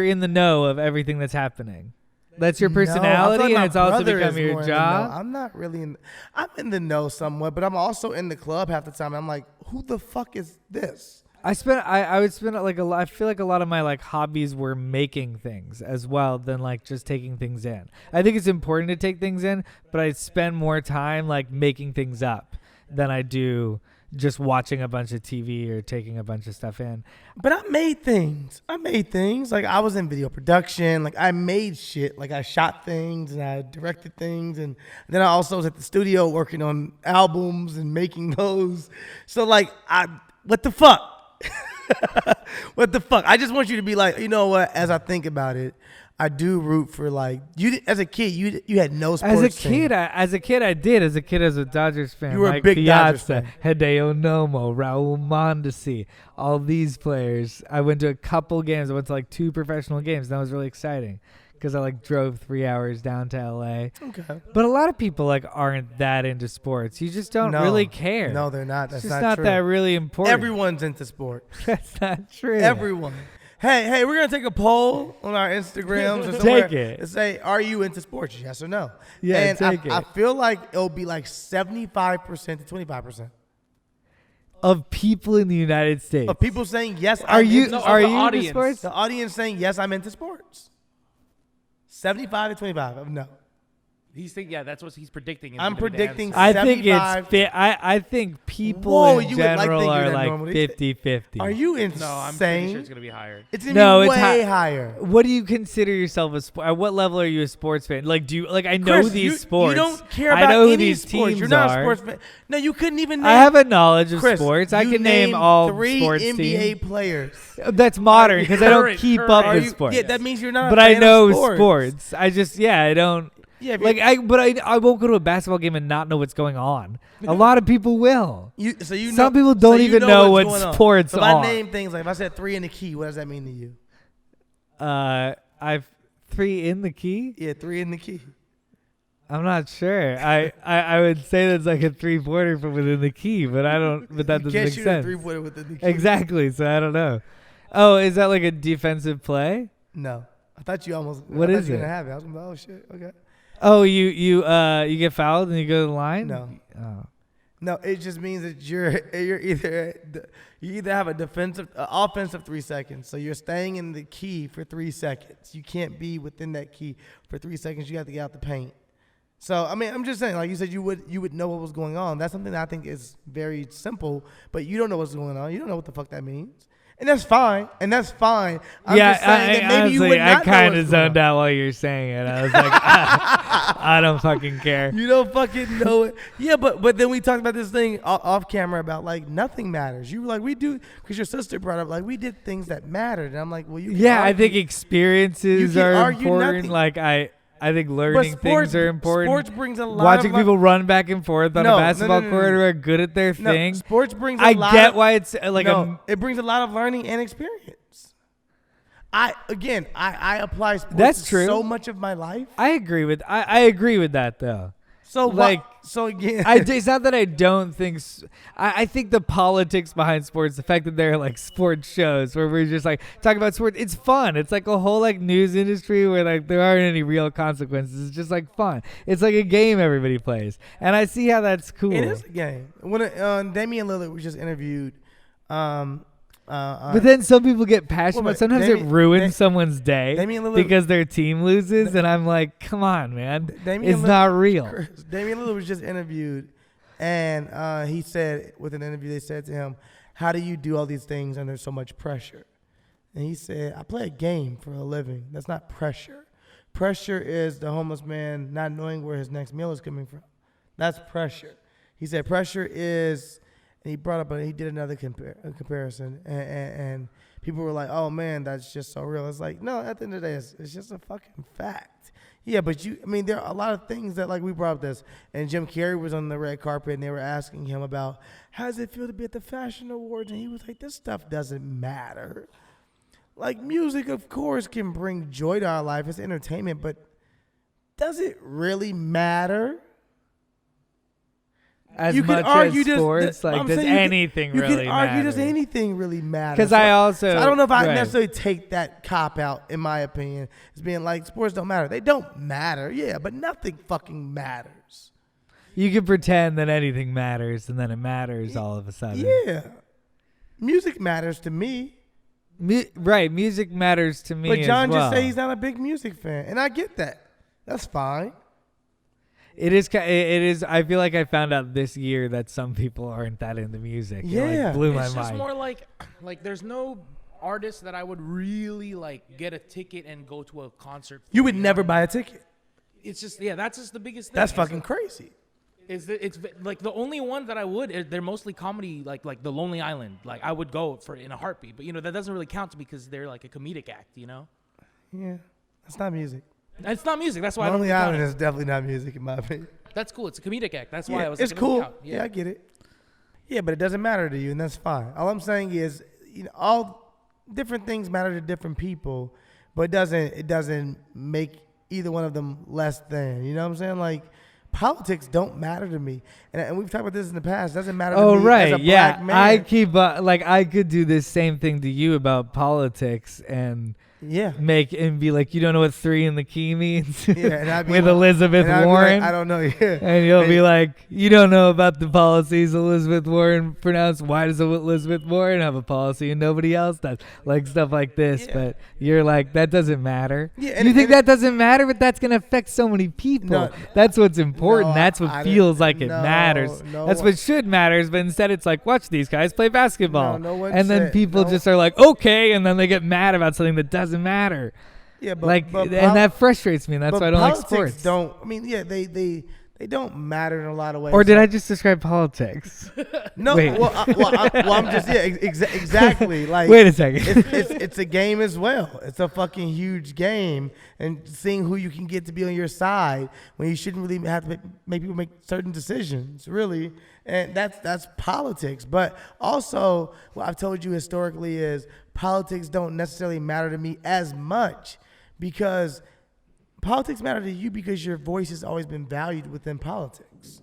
in the know of everything that's happening. That's your No, I feel personality, like and my it's also brother become is your more in the know. job. I'm not really in. I'm in the know somewhat, but I'm also in the club half the time. I'm like, who the fuck is this? I would spend like a lot. I feel like a lot of my like hobbies were making things as well than like just taking things in. I think it's important to take things in, but I spend more time like making things up than I do just watching a bunch of TV or taking a bunch of stuff in. But I made things. Like I was in video production. Like I made shit. Like I shot things and I directed things, and then I also was at the studio working on albums and making those. So like what the fuck? What the fuck? I just want you to be like, you know what? As I think about it, I do root for like you. As a kid, you had no sports. As a kid, I did. As a kid, as a Dodgers fan, You were a Mike big Dodgers Piazza, fan. Hideo Nomo, Raul Mondesi, all these players. I went to a couple games. I went to like 2 professional games. That was really exciting because I like drove 3 hours down to LA. Okay. But a lot of people like aren't that into sports. You just don't really care. No, they're not. That's It's just not not true. that really important. Everyone's into sports. That's not true. Everyone. Hey, we're gonna take a poll on our Instagrams or Take somewhere it. and say, are you into sports? Yes or no? Yeah, and take it. I feel like it'll be like 75% to 25% Of people in the United States. of people saying yes. Are I'm you into are the you into audience. sports? the audience saying yes? I'm into sports. 75 to 25 of no. He's thinking, yeah, that's what he's predicting. is I'm gonna be the predicting answer. I think 75 it's I think people Whoa, in you would like general think you're are that like normal. 50-50. Are you insane? No, I'm pretty sure it's gonna be higher. It's gonna No, be it's way hi- higher. What do you consider yourself a sport? At what level are you a sports fan? Like, do you like? I know Chris, these sports. You don't care about I know who any these sports. teams You're not are. a sports fan. No, you couldn't even name. I have a knowledge of Chris, sports. I you can name named all 3 sports NBA teams. players. That's modern because I don't Current- keep current. up Are with you- sports. Yeah, that means you're not. But a I fan know of sports. I just I don't. Yeah, Like I won't go to a basketball game and not know what's going on. A lot of people will. Some people don't even know what what's going on. sports So if I are. name things like if I said 3 in the key, what does that mean to you? I've 3 in the key. Yeah, 3 in the key. I'm not sure. I would say that's like a 3-pointer from within the key, but I don't. But that You doesn't can't make shoot sense. a 3-pointer within the key. Exactly. So I don't know. Oh, is that like a defensive play? No, I thought you almost. What I thought is you it? Didn't have it. I was like, oh shit. Okay. Oh, you get fouled and you go to the line? No. Oh. No, it just means that you either have a offensive 3 seconds, so you're staying in the key for 3 seconds. You can't be within that key for 3 seconds. You have to get out the paint. So I mean, I'm just saying, like you said, you would know what was going on. That's something that I think is very simple, but you don't know what's going on. You don't know what the fuck that means, and that's fine. I'm just saying that maybe you would I not know kind of what's going zoned on. out while you were saying it. I was like, I don't fucking care. You don't fucking know it. Yeah, but then we talked about this thing off camera about like nothing matters. You were like, we do, because your sister brought up like we did things that mattered, and I'm like, well, you can Yeah, I argue. think experiences You can are argue important. nothing. Like I think But learning things are important. Sports brings a lot Watching of people run back and forth on No, a no, basketball no, no, court no. who are good at their No, thing. sports brings a I lot get of, why it's like no, it brings a lot of learning and experience. I apply sports That's to true. so much of my life. I agree with I agree with that though. So Like, so again, It's not that I don't think. I think the politics behind sports, the fact that they're like sports shows where we're just like talking about sports, it's fun. It's like a whole like news industry where like there aren't any real consequences. It's just like fun. It's like a game everybody plays, and I see how that's cool. it is a game. When Damian Lillard was just interviewed, But then some people get passionate. Wait, But sometimes Damian- it ruins someone's day Damian Lillard- because their team loses, and I'm like, come on, man, Damian it's Lillard- not real. Damian Lillard was just interviewed, and he said, with an interview, they said to him, how do you do all these things under so much pressure? And he said, I play a game for a living. That's not pressure. Pressure is the homeless man not knowing where his next meal is coming from. That's pressure. He said pressure is, and he brought up, he did another comparison, and people were like, oh man, that's just so real. It's like, no, at the end of the day, it's just a fucking fact. Yeah, but there are a lot of things that, like, we brought up this, and Jim Carrey was on the red carpet, and they were asking him about, how does it feel to be at the fashion awards? And he was like, this stuff doesn't matter. Like, music, of course, can bring joy to our life. It's entertainment, but does it really matter? as you much can argue as sports? Like, I'm does saying anything you really can argue matter? does anything really matter? Because So I don't know if I right. necessarily take that cop out, in my opinion, as being like sports don't matter. They don't matter, yeah, but nothing fucking matters. You can pretend that anything matters, and then it matters all of a sudden. Yeah, music matters to me. Right, music matters to me. But John as well. just said he's not a big music fan, and I get that. That's fine. It is. I feel like I found out this year that some people aren't that into music. It, Yeah. blew my It's just mind. more like there's no artist that I would really like get a ticket and go to a concert for, You would know? never buy a ticket. It's just that's just the biggest thing. That's It's fucking like- crazy. It's like the only one that I would. They're mostly comedy, like the Lonely Island. Like I would go for in a heartbeat, but that doesn't really count to me because they're like a comedic act. Yeah, that's not music. And it's not music. That's why I Lonely don't count Island it. is definitely not music in my opinion. That's cool. It's a comedic act. That's why Yeah, I was. it's like, it doesn't cool. count. Yeah, I get it. Yeah, but it doesn't matter to you, and that's fine. All I'm saying is, all different things matter to different people, but it doesn't make either one of them less than. You know what I'm saying? Like, politics don't matter to me, and we've talked about this in the past. It doesn't matter to me right, as a yeah. black man. I keep I could do this same thing to you about politics and yeah. be like, you don't know what 3 in the key means Yeah, and I'd be with like- Elizabeth and I'd be like, Warren. I don't know. Yeah. And you'll be like, you don't know about the policies Elizabeth Warren pronounced. Why does Elizabeth Warren have a policy and nobody else does? Like stuff like this. Yeah. But you're like, that doesn't matter. Yeah, You think that doesn't matter, but that's going to affect so many people. No, That's what's important. no, That's what I feels didn't- like it no, matters. no That's one- what should matters. But instead it's like, watch these guys play basketball. No one and then said- people no- just are like, okay. And then they get mad about something that doesn't matter. Yeah, but And that frustrates me. And that's but why I don't like politics sports. don't. I mean, yeah, they don't matter in a lot of ways. Or did So- I just describe politics? No, Wait. I'm just exactly like. Wait a second. It's a game as well. It's a fucking huge game, and seeing who you can get to be on your side when you shouldn't really have to make people make certain decisions, really, and that's politics. But also, what I've told you historically is politics don't necessarily matter to me as much because politics matter to you because your voice has always been valued within politics.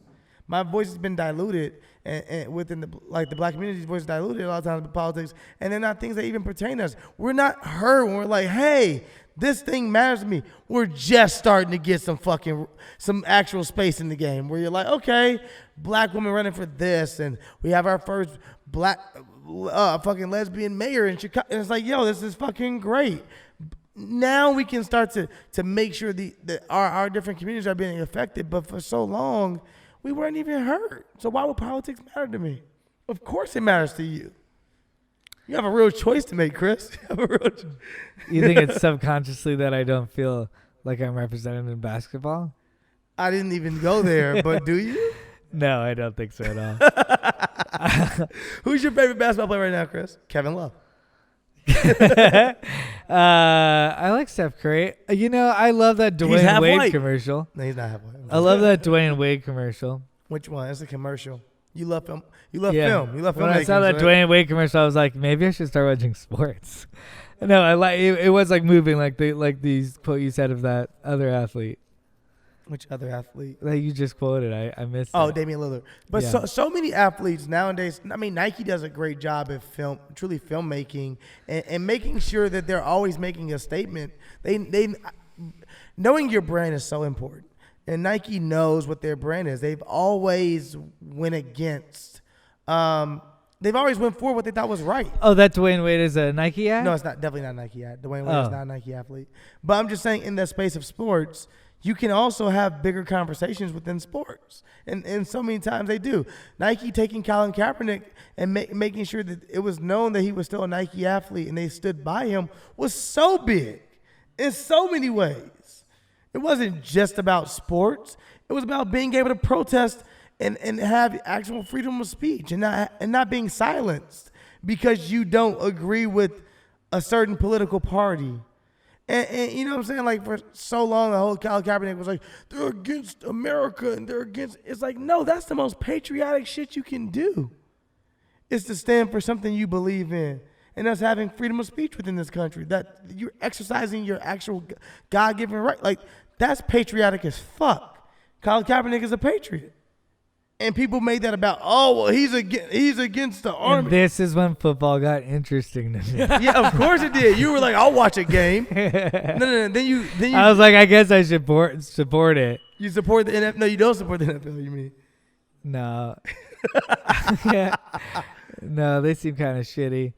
My voice has been diluted, and within the black community's voice is diluted a lot of times with politics, and they're not things that even pertain to us. We're not heard when we're like, hey, this thing matters to me. We're just starting to get some actual space in the game where you're like, okay, black woman running for this, and we have our first black fucking lesbian mayor in Chicago. And it's like, yo, this is fucking great. Now we can start to make sure that our different communities are being affected, but for so long, we weren't even heard. So why would politics matter to me? Of course it matters to you. You have a real choice to make, Chris. You have a real You think it's subconsciously that I don't feel like I'm represented in basketball? I didn't even go there, but do you? No, I don't think so at all. Who's your favorite basketball player right now, Chris? Kevin Love. I like Steph Curry. I love that Dwayne half Wade white. commercial. No, he's not halfway. I love that Dwayne Wade commercial. Which one? It's a commercial. You love film. You love Yeah. film. You love When I saw filmmaking, that so- Dwayne Wade commercial, I was like, maybe I should start watching sports. No, I like it was like moving, like these quote you said of that other athlete Which other athlete? that you just quoted. I missed. Oh, it. Damian Lillard. But Yeah. so many athletes nowadays, I mean, Nike does a great job at truly filmmaking and making sure that they're always making a statement. They knowing your brand is so important. And Nike knows what their brand is. They've always went against they've always went for what they thought was right. Oh, that Dwayne Wade is a Nike ad? No, it's not definitely not a Nike ad. Dwayne Wade is Oh. not a Nike athlete. But I'm just saying in the space of sports, you can also have bigger conversations within sports. And so many times they do. Nike taking Colin Kaepernick and making sure that it was known that he was still a Nike athlete and they stood by him was so big in so many ways. It wasn't just about sports. It was about being able to protest and have actual freedom of speech and not being silenced because you don't agree with a certain political party. And you know what I'm saying? Like for so long, the whole Colin Kaepernick was like, they're against America and they're against. It's like, no, that's the most patriotic shit you can do. Is to stand for something you believe in. And us having freedom of speech within this country. That you're exercising your actual God-given right. Like, that's patriotic as fuck. Colin Kaepernick is a patriot. And people made that about, oh, well, he's against the army. And this is when football got interesting to me. Yeah, of course it did. You were like, I'll watch a game. No. Then you. I was like, I guess I should support it. You support the NFL? No, you don't support the NFL. You mean? No. Yeah. No, they seem kind of shitty.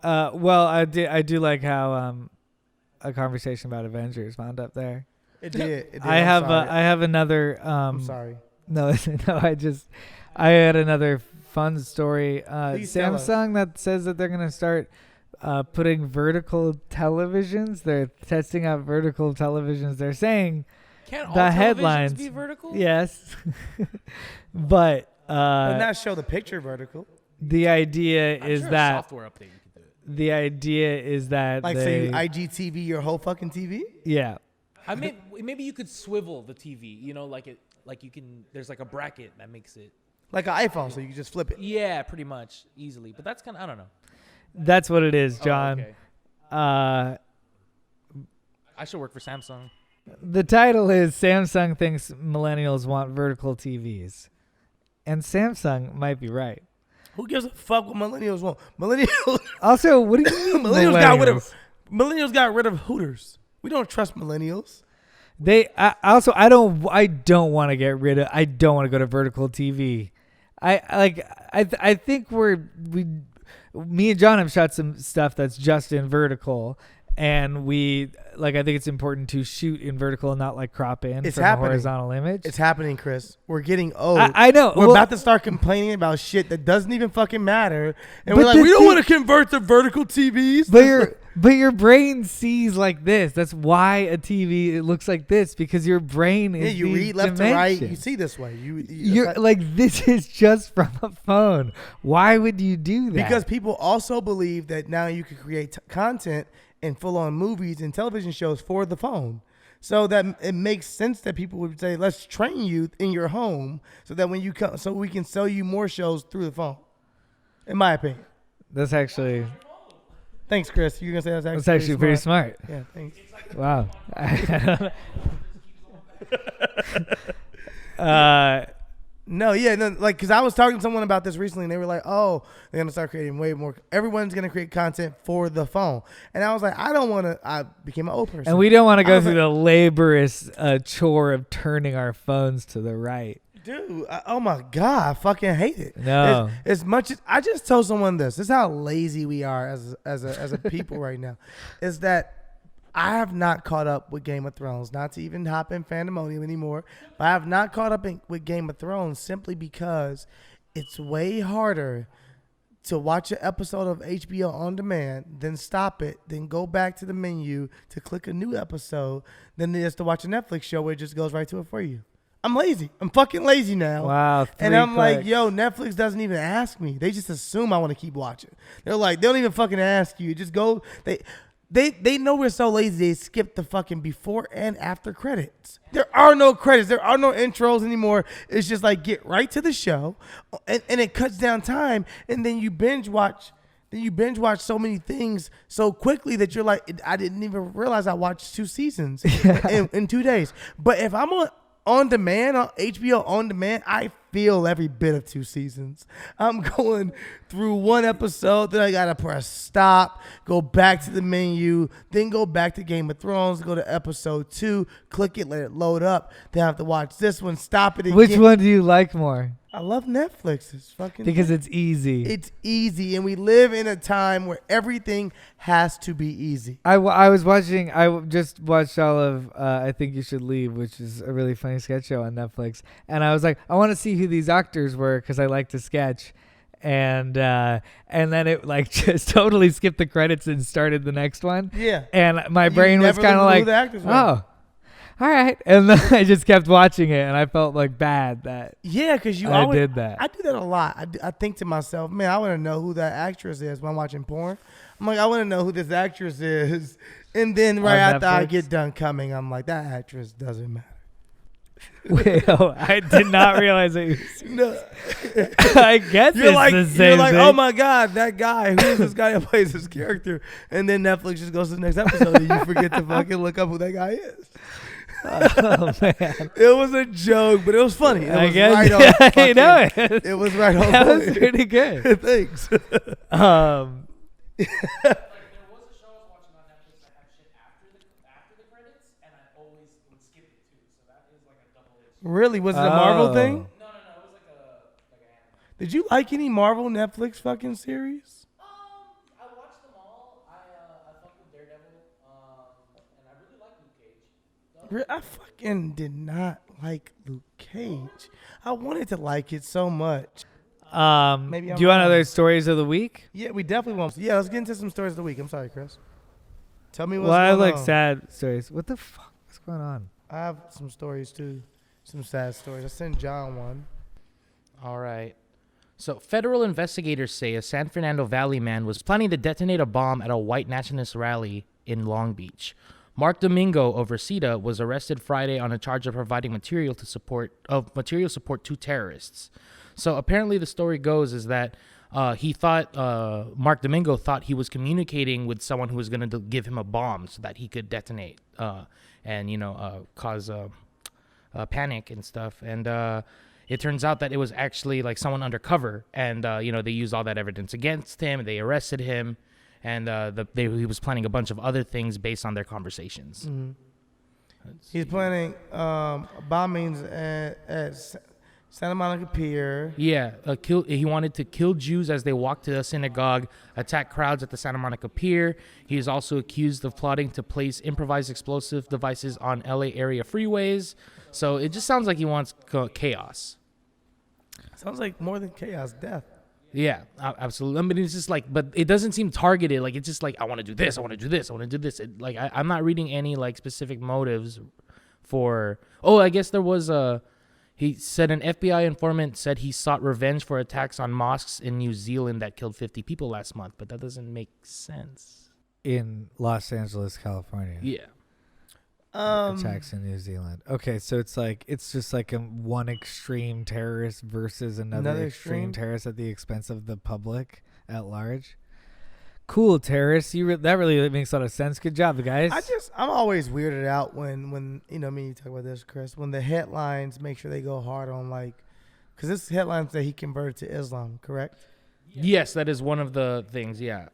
Well, I do like how a conversation about Avengers wound up there. It did. I have another. I'm sorry. No, I had another fun story. Please tell us. Samsung that says that they're gonna start putting vertical televisions. They're testing out vertical televisions. They're saying Can't all the televisions headlines be vertical? Yes, but not show the picture vertical. the idea I'm is sure a that software update you could do it. the idea is that Like, they, say, IGTV your whole fucking TV? yeah. I mean, maybe you could swivel the TV. You know, like you can. There's like a bracket that makes it. Like an iPhone, so you can just flip it. Yeah, pretty much easily. But that's kind of, I don't know. That's what it is, Oh, John. okay. Uh, I should work for Samsung. the title is Samsung thinks millennials want vertical TVs. And Samsung might be right. Who gives a fuck what millennials want? Millennials Also, what do you mean millennials got rid of Hooters. We don't trust millennials. I don't want to get rid of. I don't want to go to vertical TV. I think me and John have shot some stuff that's just in vertical, and I think it's important to shoot in vertical and not like crop in It's from happening. a horizontal image. It's happening, Chris. We're getting old. I know. We're Well, about to start complaining about shit that doesn't even fucking matter, and But we're like, the we don't thing- want to convert to vertical TVs. But your brain sees like this. That's why a TV it looks like this, because your brain is. Yeah, you these read left to right. dimensions. You see this way. You're like, this is just from a phone. Why would you do that? because people also believe that now you can create content and full-on movies and television shows for the phone. So that it makes sense that people would say, let's train you in your home so that when you come, so we can sell you more shows through the phone. In my opinion. That's actually Thanks, Chris. You're going to say that's actually pretty smart. Yeah, thanks. Wow. No, because I was talking to someone about this recently, and they were like, "Oh, they're gonna start creating way more. Everyone's gonna create content for the phone." And I was like, "I don't want to." I became an old person, And we don't want to I go was through like- the laborious chore of turning our phones to the right. dude. Oh my god, I fucking hate it. No. As much as I just told someone this is how lazy we are as a people right now, is that I have not caught up with Game of Thrones, not to even hop in fandemonium anymore, but I have not caught up with Game of Thrones simply because it's way harder to watch an episode of HBO on demand, then stop it, then go back to the menu to click a new episode, than it is to watch a Netflix show where it just goes right to it for you. I'm lazy. I'm fucking lazy now. Wow. And 3 I'm like, clicks. yo, Netflix doesn't even ask me. They just assume I want to keep watching. They're like, they don't even fucking ask you. Just go. They know we're so lazy. They skip the fucking before and after credits. There are no credits. There are no intros anymore. It's just like get right to the show, and it cuts down time. And then you binge watch. So many things so quickly that you're like, I didn't even realize I watched 2 seasons in 2 days. But if I'm on demand, on HBO on demand, I feel every bit of 2 seasons. I'm going through 1 episode, then I gotta press stop, go back to the menu, then go back to Game of Thrones, go to episode 2, click it, let it load up, then I have to watch this one, stop it again. Which one do you like more? I love Netflix. It's fucking Because it's easy. it's easy, and we live in a time where everything has to be easy. I just watched all of I Think You Should Leave, which is a really funny sketch show on Netflix. And I was like, I want to see who these actors were because I like to sketch. And then it like just totally skipped the credits and started the next one. Yeah. And my You brain was never kind of knew who like, the actors were. oh, all right. And then I just kept watching it, and I felt like bad that Yeah, because I did that. I do that a lot. I think to myself, man, I want to know who that actress is when I'm watching porn. I'm like, I want to know who this actress is. And then right On after I Netflix? get done coming, I'm like, that actress doesn't matter. Wait, I did not realize it. No. I guess You're it's like, the same thing. oh my God, that guy. Who is this guy that plays this character? And then Netflix just goes to the next episode and you forget to fucking look up who that guy is. Oh man. It was a joke, but it was funny. It I was guess. right on. I know fucking- It was right on. That was point. pretty good. Thanks. Like there was a show I was watching on Netflix that had shit after the credits, and I always would skip it too. So that is like a double-edged. Really? Was it a Marvel Oh. thing? No, it was like an anime. Did you like any Marvel Netflix fucking series? I watched them all. I fucked with Daredevil, and I really like Luke Cage. I fucking did not like Luke Cage. I wanted to like it so much. Maybe Do I'm you want wrong. other stories of the week? Yeah, we definitely want. Yeah, let's get into some stories of the week. I'm sorry, Chris. Tell me what's Well, I have going like on. sad stories. What the fuck? What's going on? I have some stories too. Some sad stories. I sent John one. All right. So, federal investigators say a San Fernando Valley man was planning to detonate a bomb at a white nationalist rally in Long Beach. Mark Domingo of Reseda was arrested Friday on a charge of providing material support to terrorists. So apparently the story goes is that Mark Domingo thought he was communicating with someone who was going to give him a bomb so that he could detonate and cause panic and stuff. And it turns out that it was actually like someone undercover, and they used all that evidence against him. They arrested him, and he was planning a bunch of other things based on their conversations. Mm-hmm. He's planning bombings at Santa Monica Pier. Yeah, he wanted to kill Jews as they walked to the synagogue, attack crowds at the Santa Monica Pier. He is also accused of plotting to place improvised explosive devices on LA area freeways. So it just sounds like he wants chaos. Sounds like more than chaos, death. Yeah, absolutely. I mean, it's just like, but it doesn't seem targeted. Like, it's just like, I want to do this, I want to do this, I want to do this. I'm not reading any like specific motives for. Oh, I guess there was he said an FBI informant said he sought revenge for attacks on mosques in New Zealand that killed 50 people last month, but that doesn't make sense. In Los Angeles, California. Yeah. Attacks in New Zealand. Okay, so it's just like one extreme terrorist versus another extreme terrorist at the expense of the public at large. Cool, terrorists. That really makes a lot of sense. Good job, guys. I'm always weirded out when you talk about this, Chris, when the headlines make sure they go hard on because this headline said he converted to Islam, correct? Yes, that is one of the things. Yeah.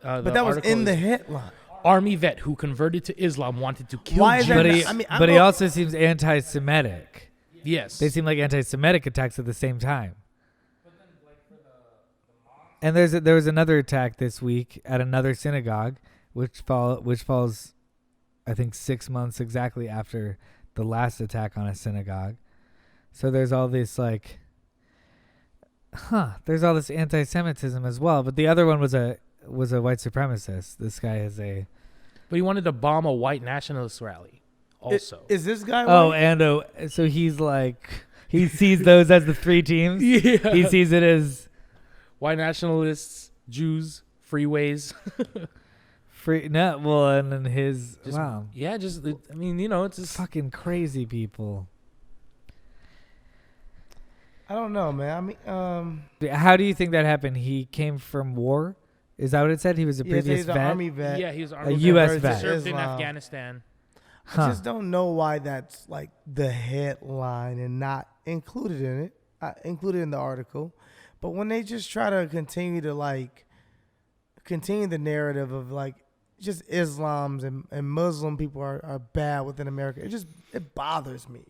But that was in the headline. Army vet who converted to Islam wanted to kill Why is Jews. that? But he also seems anti-Semitic. Yes. They seem like anti-Semitic attacks at the same time. And there was another attack this week at another synagogue, which falls, I think, 6 months exactly after the last attack on a synagogue. So there's all this there's all this anti-Semitism as well. But the other one was a white supremacist. This guy is But he wanted to bomb a white nationalist rally also. Is this guy? So he's he sees those as the three teams. Yeah. He sees it as white nationalists, Jews, freeways. and then his wow. Yeah, it's just Fucking crazy people. I don't know, man. How do you think that happened? He came from war? Is that what it said? He was a So previous he's an vet? Army vet. Yeah, he was an A Army U.S. vet. vet. Served in Islam. Afghanistan. I just don't know why that's the headline and not included in it, included in the article. But when they just try to continue the narrative of just Islams and Muslim people are bad within America, it bothers me.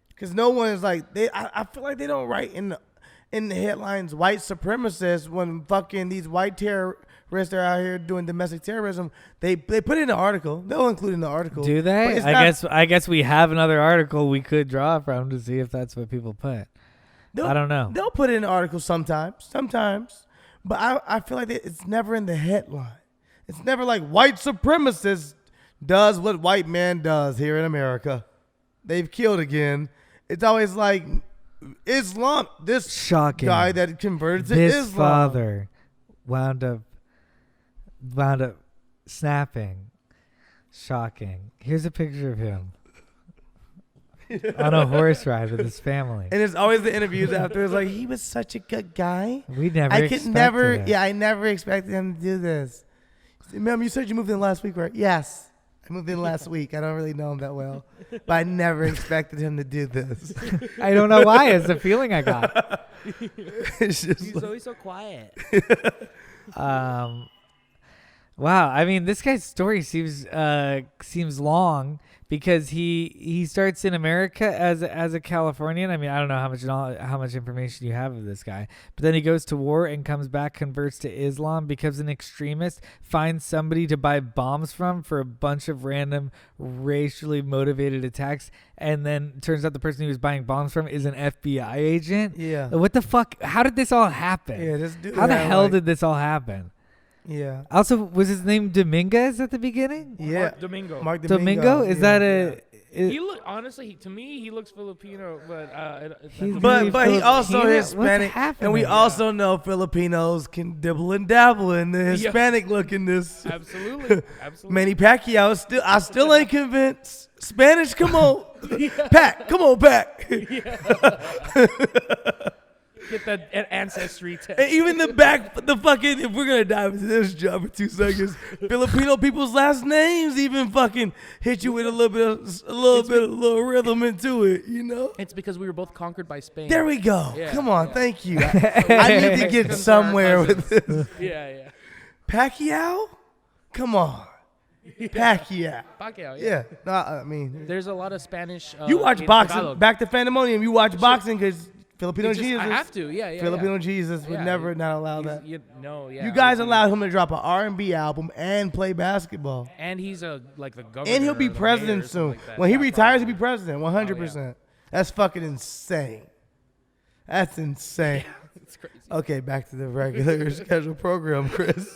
Because no one is I feel like they don't write in the headlines white supremacists when fucking these white terrorists are out here doing domestic terrorism. They put it in the article. They'll include it in the article. Do they? I guess we have another article we could draw from to see if that's what people put. I don't know. They'll put it in the article sometimes. But I feel like it's never in the headline. It's never like white supremacist does what white man does here in America. They've killed again. It's always like Islam. This Shocking. guy that converted to This Islam. father wound up snapping. Shocking. Here's a picture of him on a horse ride with his family. And it's always the interviews after. It's like, he was such a good guy. We never I expected it. I never expected him to do this. Ma'am, you said you moved in last week, right? Yes. I within last week. I don't really know him that well, but I never expected him to do this. I don't know why. It's the feeling I got. It's just He's always so quiet. Wow. I mean, this guy's story seems long because he starts in America as a Californian. I mean, I don't know how much information you have of this guy, but then he goes to war and comes back, converts to Islam, becomes an extremist, finds somebody to buy bombs from for a bunch of random racially motivated attacks, and then turns out the person he was buying bombs from is an FBI agent. Yeah. What the fuck? How did this all happen? Yeah, this dude. How the had, hell like- did this all happen? Yeah. Also, was his name Dominguez at the beginning? Yeah. Mark Domingo. Mark Domingo? Is that a? He look honestly to me he looks Filipino, but He's But really he also Filipino? Hispanic, What's and we happening? also know Filipinos can dibble and dabble in the Hispanic lookingness. absolutely. Manny Pacquiao I still ain't convinced. Spanish, come on, Pac, come on, Pac. Get that ancestry test. And even the fucking, if we're gonna dive into this job for 2 seconds, Filipino people's last names even fucking hit you with a little rhythm into it, you know? It's because we were both conquered by Spain. There we go. Yeah, Come on, yeah. thank you. I need to get somewhere with this. Yeah. Pacquiao? Come on. Pacquiao. Pacquiao, Yeah. No, I mean, There's a lot of Spanish. you watch in boxing. Tagalog. Back to Fandemonium. You watch boxing because Filipino It's just- Jesus. I have to. Yeah. Filipino Jesus would Yeah, never not allow that. You You guys allowed him to drop an R&B album and play basketball. And he's the governor. And he'll be or the mayor president or something soon. like that. When he Yeah, retires, he'll probably. be president. 100%. That's fucking insane. That's insane. It's crazy. Okay, back to the regular scheduled program, Chris.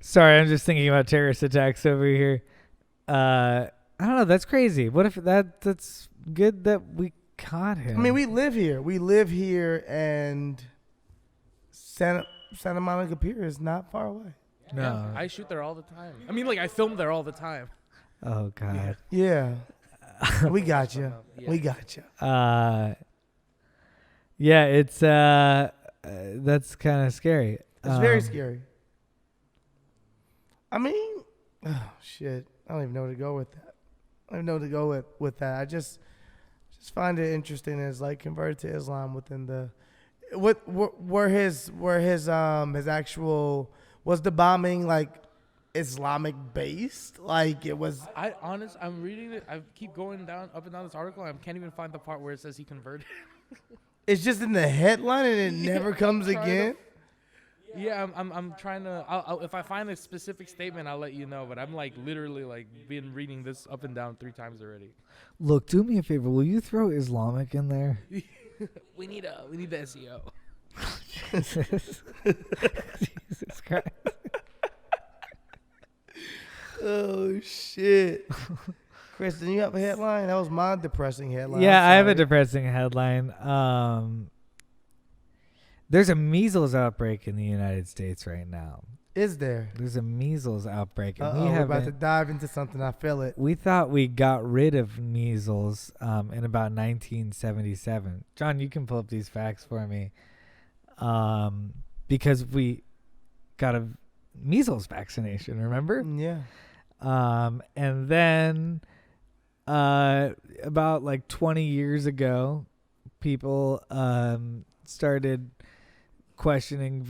Sorry, I'm just thinking about terrorist attacks over here. I don't know. That's crazy. What if that's good that we caught him? I mean, we live here. We live here, and Santa Monica Pier is not far away. No. Yeah, I shoot there all the time. I mean, like I film there all the time. Oh God. Yeah. We got you. Yeah. We got you. Yeah, it's that's kind of scary. It's very scary. I mean, oh shit. I don't even know where to go with that. I don't even know where to go with that. I just find it interesting as like converted to Islam within the were his actual was the bombing like Islamic based? Like it was I'm reading it. I keep going up and down this article. I can't even find the part where it says he converted. it's just in the headline and it never comes trying to- again. Yeah, I'm trying to. I'll, if I find a specific statement, I'll let you know. But I'm like literally like been reading this up and down 3 times already. Look, do me a favor. Will you throw Islamic in there? We need the SEO. Jesus Christ. Oh shit. Chris, did you have a headline? That was my depressing headline. Yeah, I'm I have a sorry. depressing headline. There's a measles outbreak in the United States right now. Is there? There's a measles outbreak, and We're about to dive into something. I feel it. we thought we got rid of measles in about 1977. John, you can pull up these facts for me. Because we got a measles vaccination, remember? Yeah. And then about like 20 years ago, people started questioning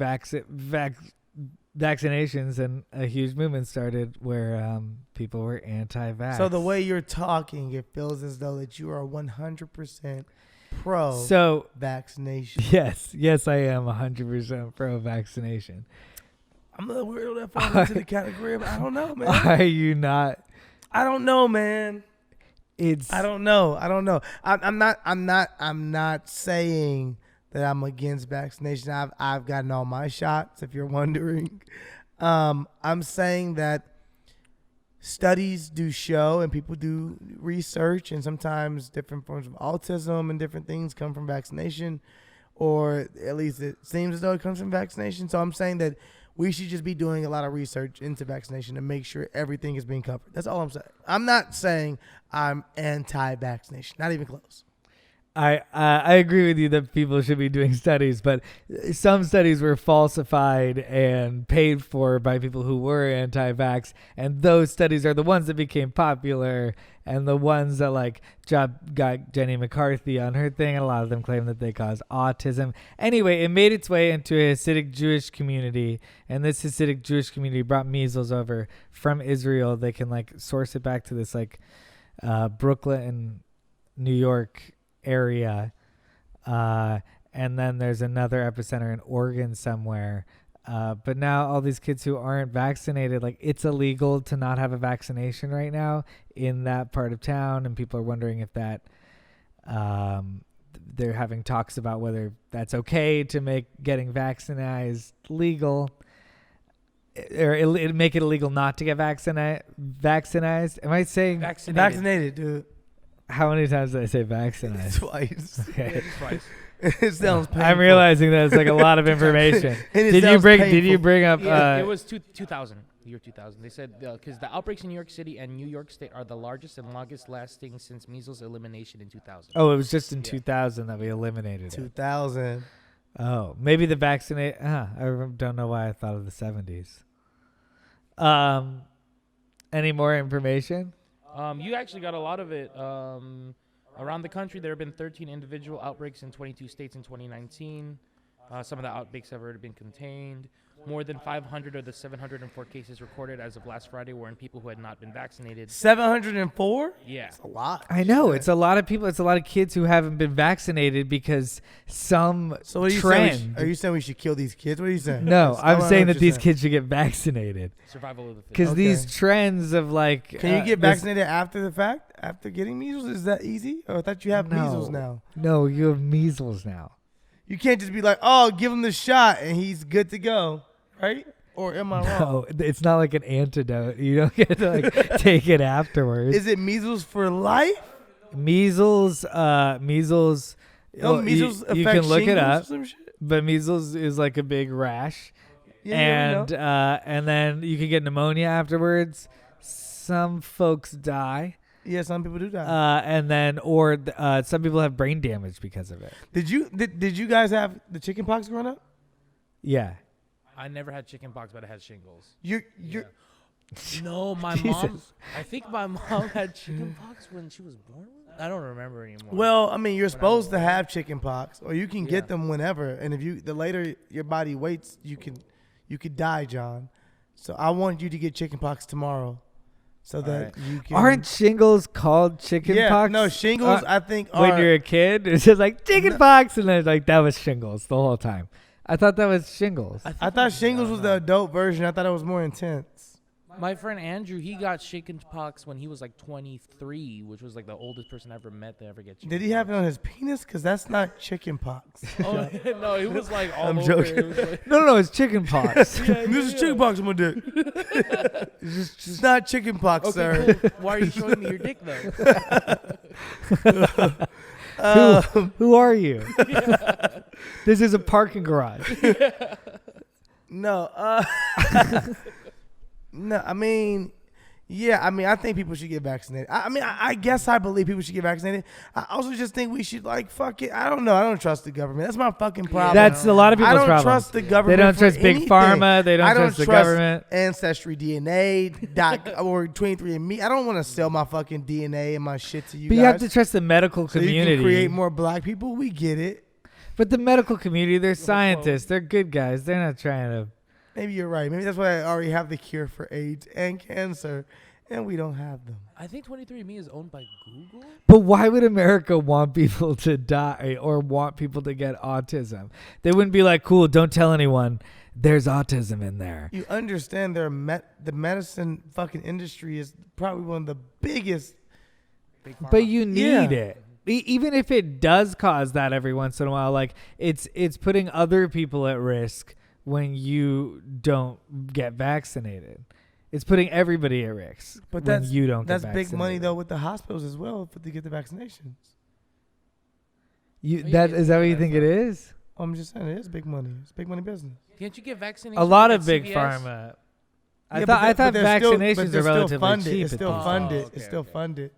vaccinations, and a huge movement started where people were anti-vax. So the way you're talking, it feels as though that you are 100% pro So vaccination. yes, I am 100% pro-vaccination. I'm a little weirdo that falls into the category of I don't know, man. Are you not? I don't know, man. I don't know. I'm not saying that I'm against vaccination. I've gotten all my shots, if you're wondering. I'm saying that studies do show and people do research, and sometimes different forms of autism and different things come from vaccination, or at least it seems as though it comes from vaccination. So I'm saying that we should just be doing a lot of research into vaccination to make sure everything is being covered. That's all I'm saying. I'm not saying I'm anti-vaccination. Not even close. I agree with you that people should be doing studies, but some studies were falsified and paid for by people who were anti-vax, and those studies are the ones that became popular and the ones that like got Jenny McCarthy on her thing, and a lot of them claim that they cause autism. Anyway, it made its way into a Hasidic Jewish community, and this Hasidic Jewish community brought measles over from Israel. They can like source it back to this like Brooklyn, New York area, and then there's another epicenter in Oregon somewhere, but now all these kids who aren't vaccinated, like it's illegal to not have a vaccination right now in that part of town, and people are wondering if that they're having talks about whether that's okay to make getting vaccinated legal, or make it illegal not to get vaccinated. Am I saying Vaccinated, dude. How many times did I say vaccinated? Twice. Okay. Twice. It sounds painful. I'm realizing that it's like a lot of information. It Did sounds you painful. bring up? It was 2000, the year 2000. They said because the outbreaks in New York City and New York State are the largest and longest lasting since measles elimination in 2000. Oh, it was just in Yeah. 2000 that we eliminated it. 2000. Oh, maybe the vaccinate. Don't know why I thought of the 70s. Any more information? You actually got a lot of it. Around the country, there have been 13 individual outbreaks in 22 states in 2019. Some of the outbreaks have already been contained. More than 500 of the 704 cases recorded as of last Friday were in people who had not been vaccinated. 704? Yeah. That's a lot. I know it's a lot of people. It's a lot of kids who haven't been vaccinated because some So what are you trend. saying? Are you saying we should kill these kids? What are you saying? No, I I'm wanna saying know that what you're these saying. kids should get vaccinated Survival of the fittest. because Okay. these trends of like. Can you get this- vaccinated after the fact? After getting measles? Is that easy? Or I thought you have measles now. No, you have measles now. You can't just be like, oh, give him the shot and he's good to go. Right? Or am I wrong? No, it's not like an antidote. You don't get to like take it afterwards. Is it measles for life? Measles? No, measles measles you affect can look it shingles up, or some shit? but measles is like a big rash, Yeah, we know. and then you can get pneumonia afterwards. Some folks die, Yeah, some people do that. and then some people have brain damage because of it. Did you guys have the chicken pox growing up? Yeah. I never had chicken pox, but I had shingles. You're No, my mom. I think my mom had chicken pox when she was born. I don't remember anymore. well, I mean, you're supposed to have chicken pox, or you can get them whenever. And if the later your body waits, you could die, John. So I want you to get chicken pox tomorrow, so that you can. Aren't shingles called chicken pox? No, shingles. I think when you're a kid, it's just like chicken pox, and then like that was shingles the whole time. I thought that was shingles. I thought shingles was the adult version. I thought it was more intense. my friend Andrew, he got chicken pox when he was like 23, which was like the oldest person I ever met to ever get chicken Did he have it on his penis? Because that's not chicken pox. Oh, no, it was like all I'm over. joking. It was like, No, it's chicken pox. This is chicken pox on my dick. It's not chicken pox, sir. okay, cool. Why are you showing me your dick though? Who are you? This is a parking garage. No, no. I mean, yeah. I mean, I think people should get vaccinated. I guess I believe people should get vaccinated. I also just think we should like fuck it. I don't know. I don't trust the government. That's my fucking problem. That's a lot of people's I don't problem. trust the government. They don't for trust big anything. pharma. They I don't trust the government. Ancestry DNA or 23andMe. I don't want to sell my fucking DNA and my shit to you But guys. you have to trust the medical so you community. can create more black people. We get it. But the medical community, they're scientists. They're good guys. They're not trying to. Maybe you're right. Maybe that's why I already have the cure for AIDS and cancer, and we don't have them. I think 23andMe is owned by Google. But why would America want people to die or want people to get autism? They wouldn't be like, cool, don't tell anyone. There's autism in there. You understand the medicine fucking industry is probably one of the biggest. But you need Yeah. it. Even if it does cause that every once in a while, like it's putting other people at risk when you don't get vaccinated. It's putting everybody at risk But when that's you don't get that's vaccinated. big money though with the hospitals as well to get the vaccinations. You, Oh, that yeah, is that what you that's think it is? I'm just saying it is big money. It's big money business. Can't you get vaccinated? A lot at of big CVS? pharma. I Yeah, thought but they're still- but vaccinations they're are still relatively funded. cheap. It's at still these funded. times. okay, It's still okay. funded.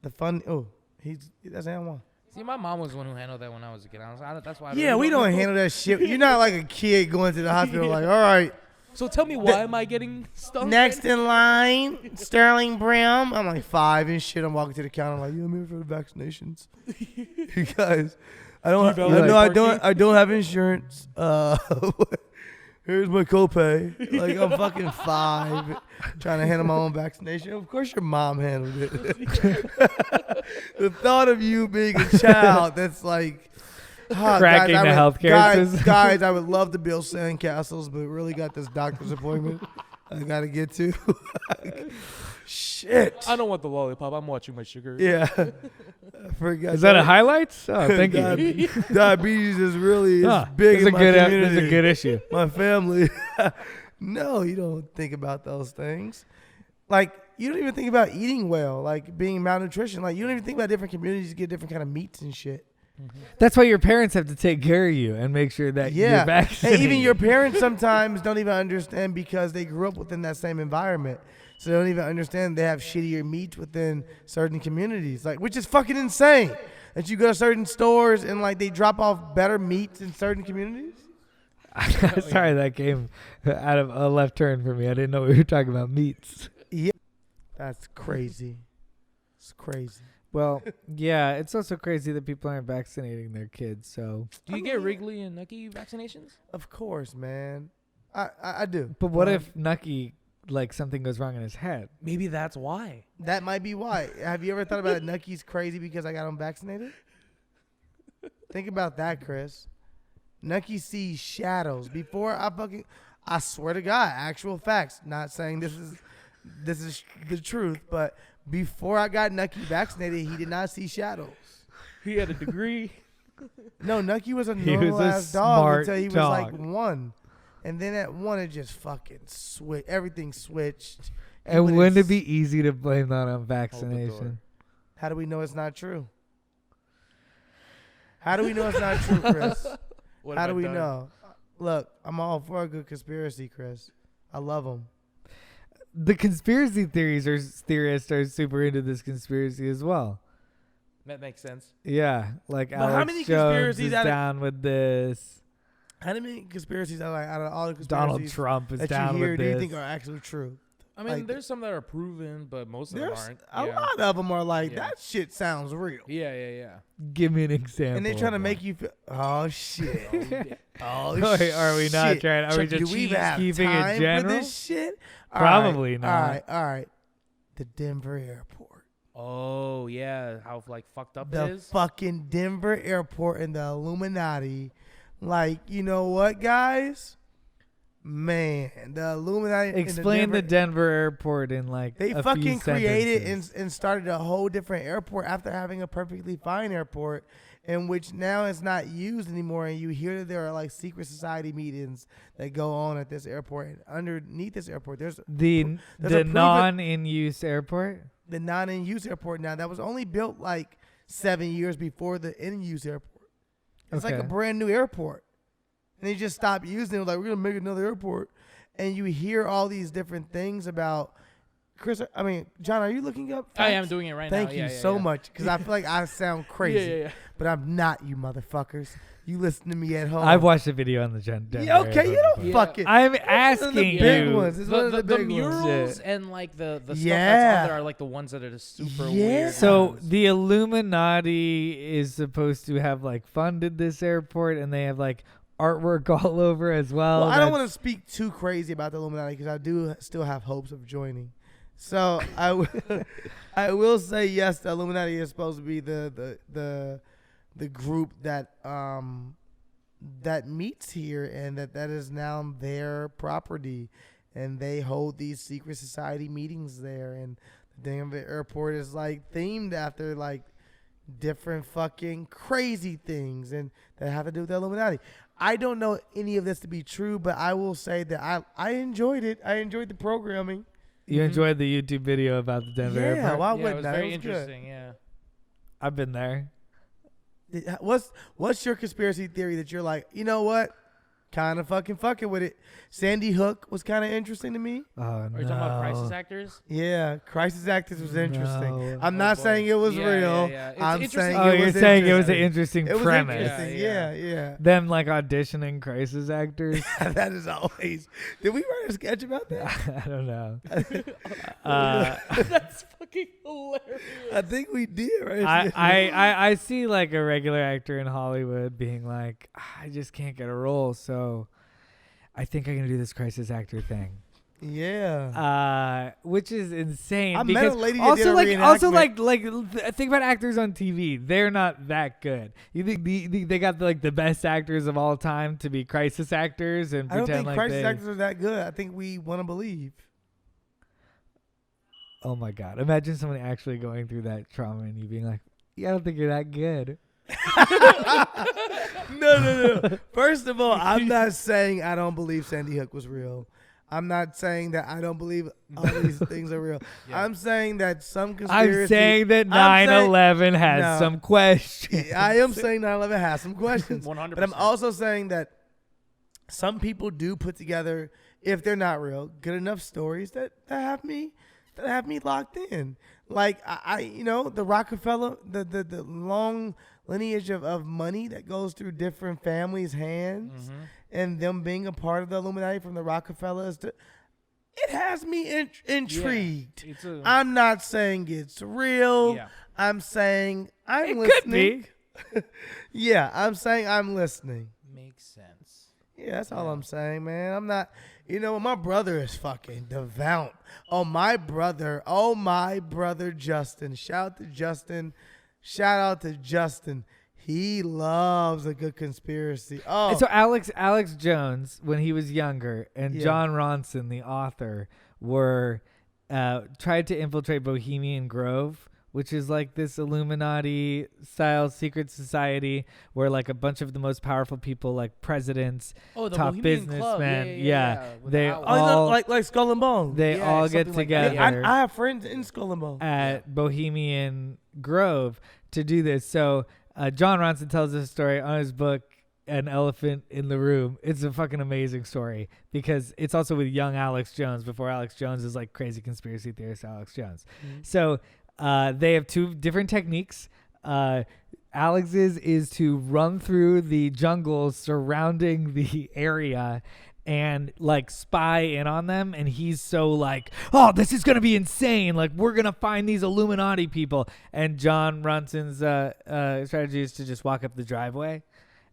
The fund. Oh, He doesn't have one. See, my mom was the one who handled that when I was a kid. That's why. Yeah, we don't handle that shit. You're not like a kid going to the hospital like, all right. So tell me, why am I getting stung? Next in line, Sterling Brim. I'm like 5 and shit. I'm walking to the counter. I'm like, I'm here for the vaccinations. Because I don't have insurance. Here's my copay. Like, I'm fucking 5 trying to handle my own vaccination. Of course your mom handled it. The thought of you being a child that's like, cracking the healthcare system. Guys, I would love to build sandcastles, but really got this doctor's appointment I got to get to. Shit. I don't want the lollipop. I'm watching my sugar. Yeah. I forgot. Is that a highlights? Oh, thank you. Diabetes is really big in my community. It's a good issue. My family. No, you don't think about those things. Like, you don't even think about eating well, like being malnutrition. Like, you don't even think about different communities get different kind of meats and shit. Mm-hmm. That's why your parents have to take care of you and make sure that you're vaccinated. And even your parents sometimes don't even understand because they grew up within that same environment. So they don't even understand they have shittier meat within certain communities, like, which is fucking insane. That you go to certain stores and like they drop off better meats in certain communities. Sorry, that came out of a left turn for me. I didn't know we were talking about meats. Yeah, that's crazy. It's crazy. Well, yeah, it's also crazy that people aren't vaccinating their kids. So, do you get Wrigley and Nucky vaccinations? Of course, man. I do. But what if Nucky, like, something goes wrong in his head? Maybe that's why. That might be why. Have you ever thought about Nucky's crazy because I got him vaccinated? Think about that, Chris. Nucky sees shadows before I swear to God, actual facts. Not saying this is the truth, but before I got Nucky vaccinated, he did not see shadows. He had a degree. No, Nucky was a normal ass dog until he was like 1. And then at 1, it just fucking switched. Everything switched. And wouldn't it be easy to blame that on vaccination? How do we know it's not true? How do we know it's not true, Chris? How do we know? Look, I'm all for a good conspiracy, Chris. I love them. The conspiracy theorists are super into this conspiracy as well. That makes sense. Yeah, like but Alex how many Jones conspiracies is down with this. How many conspiracies out of all the conspiracies Donald Trump is that down you hear, with do this? you think are actually true? I mean, there's some that are proven, but most of them aren't. A lot of them are like, that shit sounds real. Yeah. Give me an example. And they're trying to make you feel, oh, shit. Oh, Wait, shit. are we not trying? Are we just do we even have keeping time it general? for this shit? Probably not. All right. The Denver airport. Oh, yeah. How, like, fucked up it The is? fucking Denver airport and the Illuminati. Like, you know what, guys? Man, the Illuminati. Explain the Denver airport in like they a fucking few created sentences. and started a whole different airport after having a perfectly fine airport, in which now it's not used anymore. And you hear that there are like secret society meetings that go on at this airport. And underneath this airport, there's the non-in-use airport. The non-in-use airport now that was only built like 7 years before the in-use airport. It's like a brand new airport. And they just stopped using it. Like, we're going to make another airport. And you hear all these different things about Chris. I mean, John, are you looking up facts? I am doing it right now. Thank you so much. Because I feel like I sound crazy. Yeah. But I'm not, you motherfuckers. You listen to me at home. I've watched a video on the Denver okay, you don't fucking. I'm asking the big you. ones. It's one of the big murals ones. and like the stuff that's on there are like the ones that are just super weird. So the Illuminati is supposed to have like funded this airport, and they have like artwork all over as well. Well, I don't want to speak too crazy about the Illuminati because I do still have hopes of joining. So I will say yes, the Illuminati is supposed to be the group that that meets here, and that is now their property, and they hold these secret society meetings there, and the Denver airport is like themed after like different fucking crazy things and that have to do with the Illuminati. I don't know any of this to be true, but I will say that I enjoyed it. I enjoyed the programming. You enjoyed the YouTube video about the Denver airport? Yeah, why it wouldn't was I? very It was interesting. good. Yeah. I've been there. What's your conspiracy theory that you're like, you know what? kind of fucking with it. Sandy Hook was kind of interesting to me. Oh, Are you talking about crisis actors? Yeah, crisis actors was interesting. No. I'm not saying it was real. It's I'm interesting. saying Oh, it you're was saying it was an interesting. interesting It was premise. interesting. Yeah. Them like auditioning crisis actors. That is always. Did we write a sketch about that? I don't know. That's fucking hilarious. I think we did, right? I see like a regular actor in Hollywood being like, I just can't get a role, so I think I'm gonna do this crisis actor thing. Yeah. Which is insane. I met because a lady that did a also reenactment. think about actors on TV. They're not that good. You think they got the best actors of all time to be crisis actors and I don't pretend think like crisis actors are that good. I think we want to believe. Oh my God! Imagine someone actually going through that trauma and you being like, "Yeah, I don't think you're that good." No. First of all, I'm not saying I don't believe Sandy Hook was real. I'm not saying that I don't believe all these things are real. Yeah. I'm saying that some conspiracy. I'm saying that 9/11 has some questions. I am saying 9/11 has some questions. 100%. But I'm also saying that some people do put together, if they're not real, good enough stories that have me locked in. Like I the Rockefeller, the long lineage of money that goes through different families' hands, and them being a part of the Illuminati from the Rockefellers. It has me intrigued. Yeah, I'm not saying it's real. Yeah. I'm saying I'm It listening. could be. Yeah, I'm saying I'm listening. Makes sense. Yeah, that's all I'm saying, man. I'm not. My brother is fucking devout. Oh, my brother Justin. Shout out to Justin. He loves a good conspiracy. Oh, And so Alex Jones, when he was younger, and Yeah. John Ronson, the author, were tried to infiltrate Bohemian Grove, which is like this Illuminati style secret society where like a bunch of the most powerful people, like presidents, Oh, the top Bohemian Club. businessmen, Yeah. With they the all like Skull and Bone. they Yeah, all get something like that. together I have friends in Skull and Bone. at Bohemian Grove to do this. So John Ronson tells this story on his book, An Elephant in the Room. It's a fucking amazing story because it's also with young Alex Jones before Alex Jones is like crazy conspiracy theorist Alex Jones. So they have two different techniques. Alex's is to run through the jungle surrounding the area and like spy in on them, and he's so like, oh, this is gonna be insane, like we're gonna find these Illuminati people. And John Ronson's strategy is to just walk up the driveway,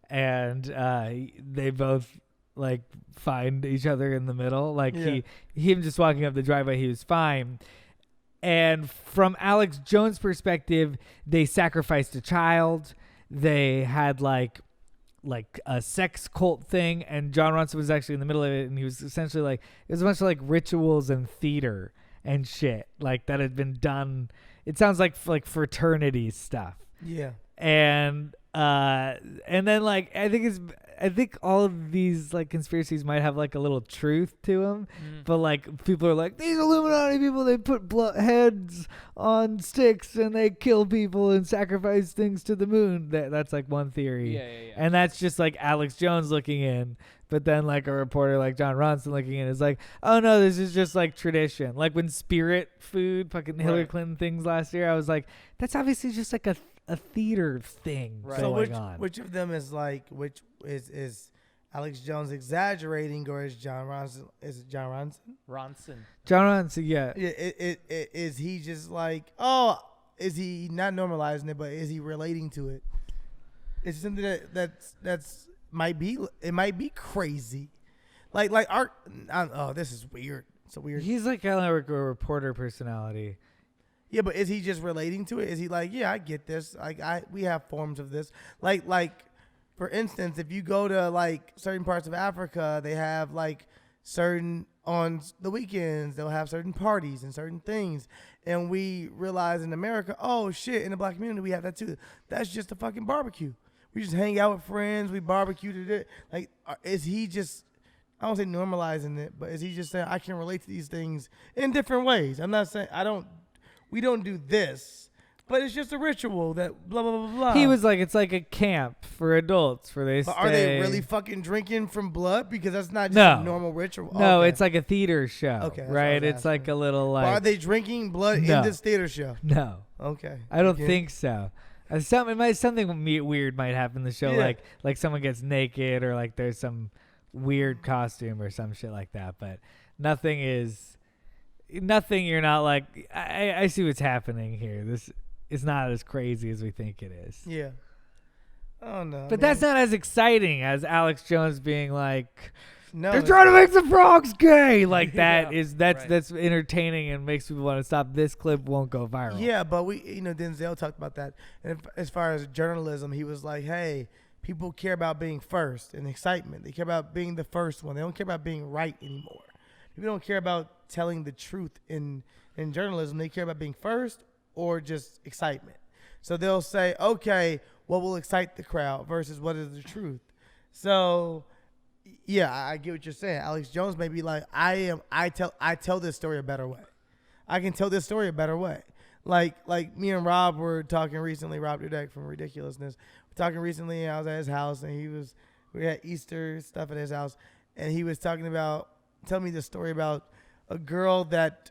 and they both like find each other in the middle. Like him just walking up the driveway, he was fine. And from Alex Jones' perspective, they sacrificed a child. They had like a sex cult thing, and John Ronson was actually in the middle of it, and he was essentially like, it was a bunch of like rituals and theater and shit like that had been done. It sounds like fraternity stuff. Yeah. And then like I think all of these like conspiracies might have like a little truth to them, but like people are like, these Illuminati people, they put heads on sticks and they kill people and sacrifice things to the moon. That's like one theory. Yeah. And that's just like Alex Jones looking in. But then like a reporter like John Ronson looking in is like, oh no, this is just like tradition. Like when Spirit Food, fucking Hillary Clinton things last year, I was like, that's obviously just like a theater thing going on. Which of them is like, which is Alex Jones exaggerating, or is John Ronson? Is it John Ronson? John Ronson, yeah. Is he just like, oh, is he not normalizing it, but is he relating to it? It's something that's might be crazy, like art. Oh, this is weird. It's a weird. He's like kind of like a reporter personality. Yeah, but is he just relating to it? Is he like, yeah, I get this. Like we have forms of this. Like for instance, if you go to like certain parts of Africa, they have like certain, on the weekends, they'll have certain parties and certain things. And we realize in America, oh shit, in the black community, we have that too. That's just a fucking barbecue. We just hang out with friends. We barbecue to it. Like, is he just, I don't say normalizing it, but is he just saying I can relate to these things in different ways? I'm not saying we don't do this, But it's just a ritual that blah, blah, blah, blah. He was like, it's like a camp for adults where they But stay. are they really fucking drinking from blood? Because that's not just No. a normal ritual. No, Okay. it's like a theater show. Okay, that's what I right? was It's like asking. a little But are like. they drinking blood No. in this theater show? No. Okay. I don't Okay. think so. Something weird might happen in the show, Yeah. like someone gets naked or like there's some weird costume or some shit like that. But nothing. You're not like. I see what's happening here. This is not as crazy as we think it is. Yeah. Oh no. But that's not as exciting as Alex Jones being like, No. they're trying to make the frogs gay. Like that Yeah, is that's right. that's entertaining and makes people want to stop. This clip won't go viral. Yeah, but Denzel talked about that. And as far as journalism, he was like, hey, people care about being first and excitement. They care about being the first one. They don't care about being right anymore. People don't care about telling the truth in journalism. They care about being first or just excitement. So they'll say, okay, what will excite the crowd versus what is the truth? So, yeah, I get what you're saying. Alex Jones may be like, I tell this story a better way. I can tell this story a better way. Like me and Rob were talking recently, Rob Dudek from Ridiculousness. We're talking recently, I was at his house and we had Easter stuff at his house, and he was telling me the story about a girl that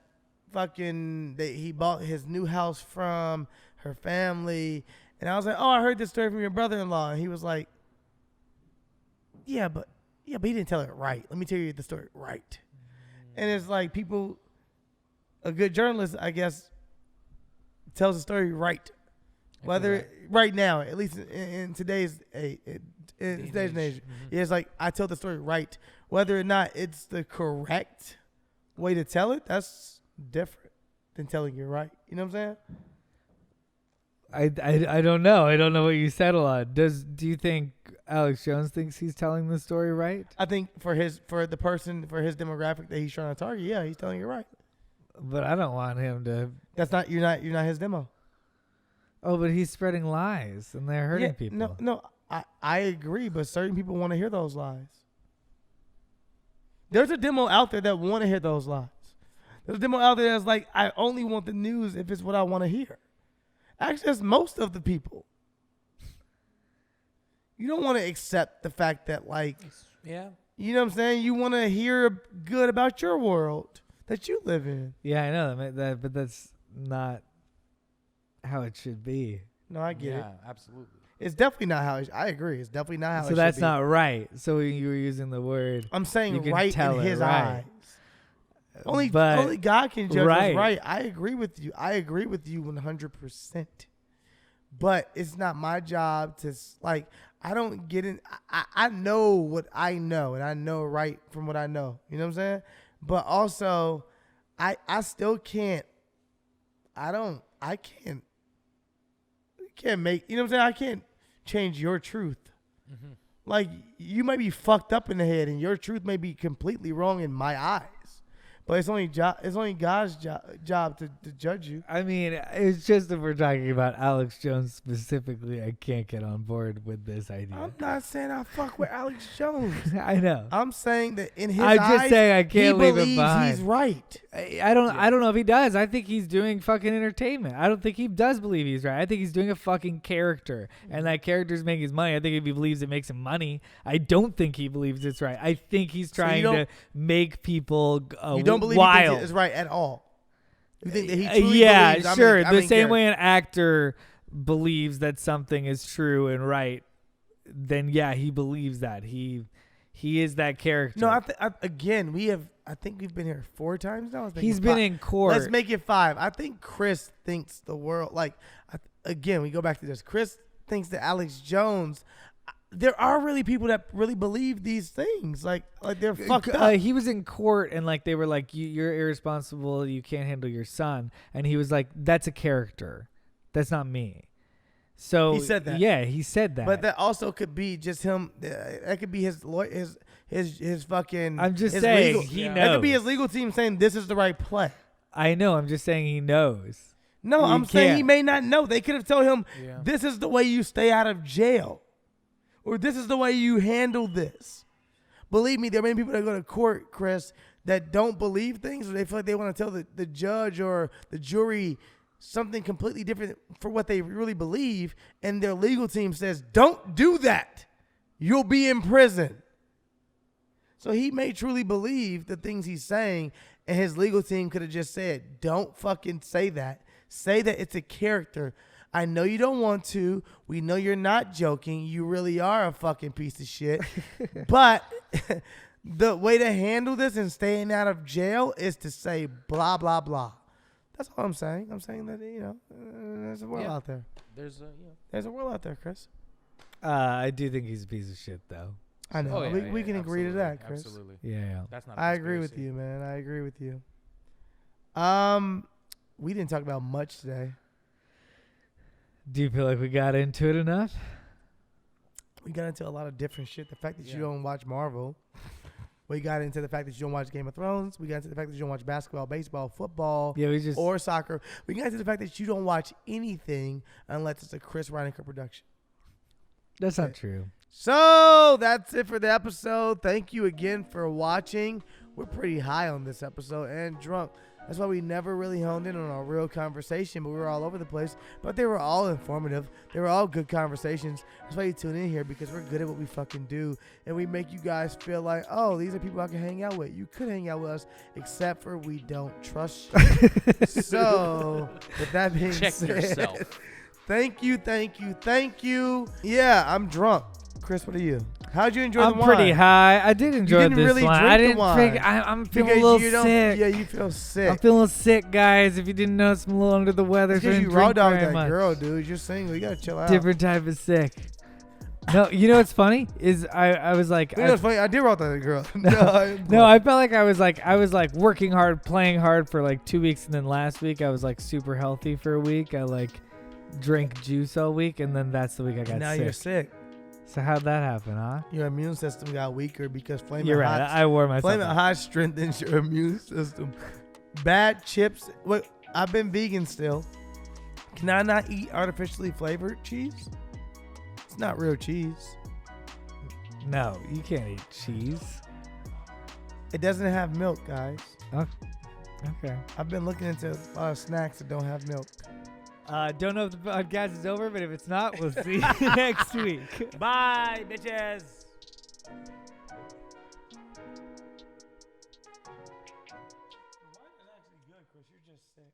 he bought his new house from, her family. And I was like, oh, I heard this story from your brother-in-law. And he was like, yeah, but he didn't tell it right. Let me tell you the story right. And it's like a good journalist, I guess, tells the story right. Whether right now, at least in today's age. It's like I tell the story right. Whether or not it's the correct way to tell it, that's different than telling you right. You know what I'm saying? I don't know. I don't know what you settle on. Do you think Alex Jones thinks he's telling the story right? I think for his demographic that he's trying to target, yeah, he's telling you right. But I don't want him to. You're not his demo. Oh, but he's spreading lies and they're hurting Yeah, people. No, I agree, but certain people want to hear those lies. There's a demo out there that want to hear those lies. There's a demo out there that's like, I only want the news if it's what I want to hear. Actually, that's most of the people. You don't want to accept the fact that, like, Yeah. you know what I'm saying? You want to hear good about your world that you live in. Yeah, I know that, but that's not how it should be. No, I get it. Yeah, absolutely. It's definitely not how I agree. It's definitely not how it So should that's be. not right. So you were using the word. I'm you saying can right tell in it his right. eyes. Only God can judge us right. I agree with you. 100%. But it's not my job to, like, I don't get in. I know what I know, and I know right from what I know. You know what I'm saying? But also, I still can't. I can't make, you know what I'm saying? I can't change your truth. Mm-hmm. Like, you might be fucked up in the head and your truth may be completely wrong in my eyes. But it's only God's job to judge you. I mean, it's just if we're talking about Alex Jones specifically, I can't get on board with this idea. I'm not saying I fuck with Alex Jones. I know. I'm saying that in his I'm eyes, just saying I can't he leave him believes behind. he's right. I don't know if he does. I think he's doing fucking entertainment. I don't think he does believe he's right. I think he's doing a fucking character, and that character's making his money. I think if he believes it makes him money, I don't think he believes it's right. I think he's trying to make people you don't believe wild. he thinks it's right at all. You think that he truly yeah, believes, sure. I'm The in same character. way an actor believes that something is true and right, then yeah, he believes that. He is that character. No, I think we've been here 4 times now. He's been in court. Let's make it 5. I think Chris thinks the world, like, again, we go back to this. Chris thinks that Alex Jones, there are really people that really believe these things. Like they're fucked up. He was in court and like they were like, you're irresponsible. You can't handle your son. And he was like, that's a character. That's not me. So He said that. Yeah, he said that. But that also could be just him. That could be his lawyer, his fucking. I'm just his saying legal, he knows. That could be his legal team saying this is the right play. I know. I'm just saying he knows. No, I'm saying he may not know. They could have told him this is the way you stay out of jail, or this is the way you handle this. Believe me, there are many people that go to court, Chris, that don't believe things, or they feel like they want to tell the judge or the jury something completely different for what they really believe, and their legal team says, don't do that. You'll be in prison. So he may truly believe the things he's saying, and his legal team could have just said, don't fucking say that. Say that it's a character. I know you don't want to. We know you're not joking. You really are a fucking piece of shit. But the way to handle this and staying out of jail is to say blah, blah, blah. That's all I'm saying. I'm saying that, there's a world out there. There's a world out there, Chris. I do think he's a piece of shit, though. I know. We can agree to that, Chris. Absolutely. Yeah. That's not. I agree with you, man. I agree with you. We didn't talk about much today. Do you feel like we got into it enough? We got into a lot of different shit. The fact that you don't watch Marvel. We got into the fact that you don't watch Game of Thrones. We got into the fact that you don't watch basketball, baseball, football, or soccer. We got into the fact that you don't watch anything unless it's a Chris Reinecker production. That's not true. So that's it for the episode. Thank you again for watching. We're pretty high on this episode and drunk. That's why we never really honed in on a real conversation, but we were all over the place. But they were all informative. They were all good conversations. That's why you tune in here, because we're good at what we fucking do. And we make you guys feel like, oh, these are people I can hang out with. You could hang out with us, except for we don't trust you. So, with that being Check said, yourself. Thank you. Yeah, I'm drunk. Chris, what are you? How'd you enjoy the wine? I'm pretty high. I did enjoy didn't this really wine. drink I the didn't wine. think I'm feeling Because a little you don't- sick. Yeah, you feel sick. I'm feeling sick, guys. If you didn't notice, I'm a little under the weather. It's So I because didn't you raw drink dog very that much. girl, dude. You're single. You gotta chill out. Different type of sick. No, you know what's funny is I was like, You know what's funny? I did raw dog that girl. no, I felt like I was like working hard, playing hard for like 2 weeks, and then last week I was like super healthy for a week. I like drank juice all week, and then that's the week I got Now sick. you're sick. So how'd that happen, huh? Your immune system got weaker because flaming You're right. hot. I wore myself Flaming out. hot strengthens your immune system. Bad chips. Wait, I've been vegan still. Can I not eat artificially flavored cheese? It's not real cheese. No, you can't eat cheese. It doesn't have milk, guys. Okay. I've been looking into a lot of snacks that don't have milk. Don't know if the podcast is over, but if it's not, we'll see you next week. Bye, bitches. The wine is actually good, Chris. You're just sick.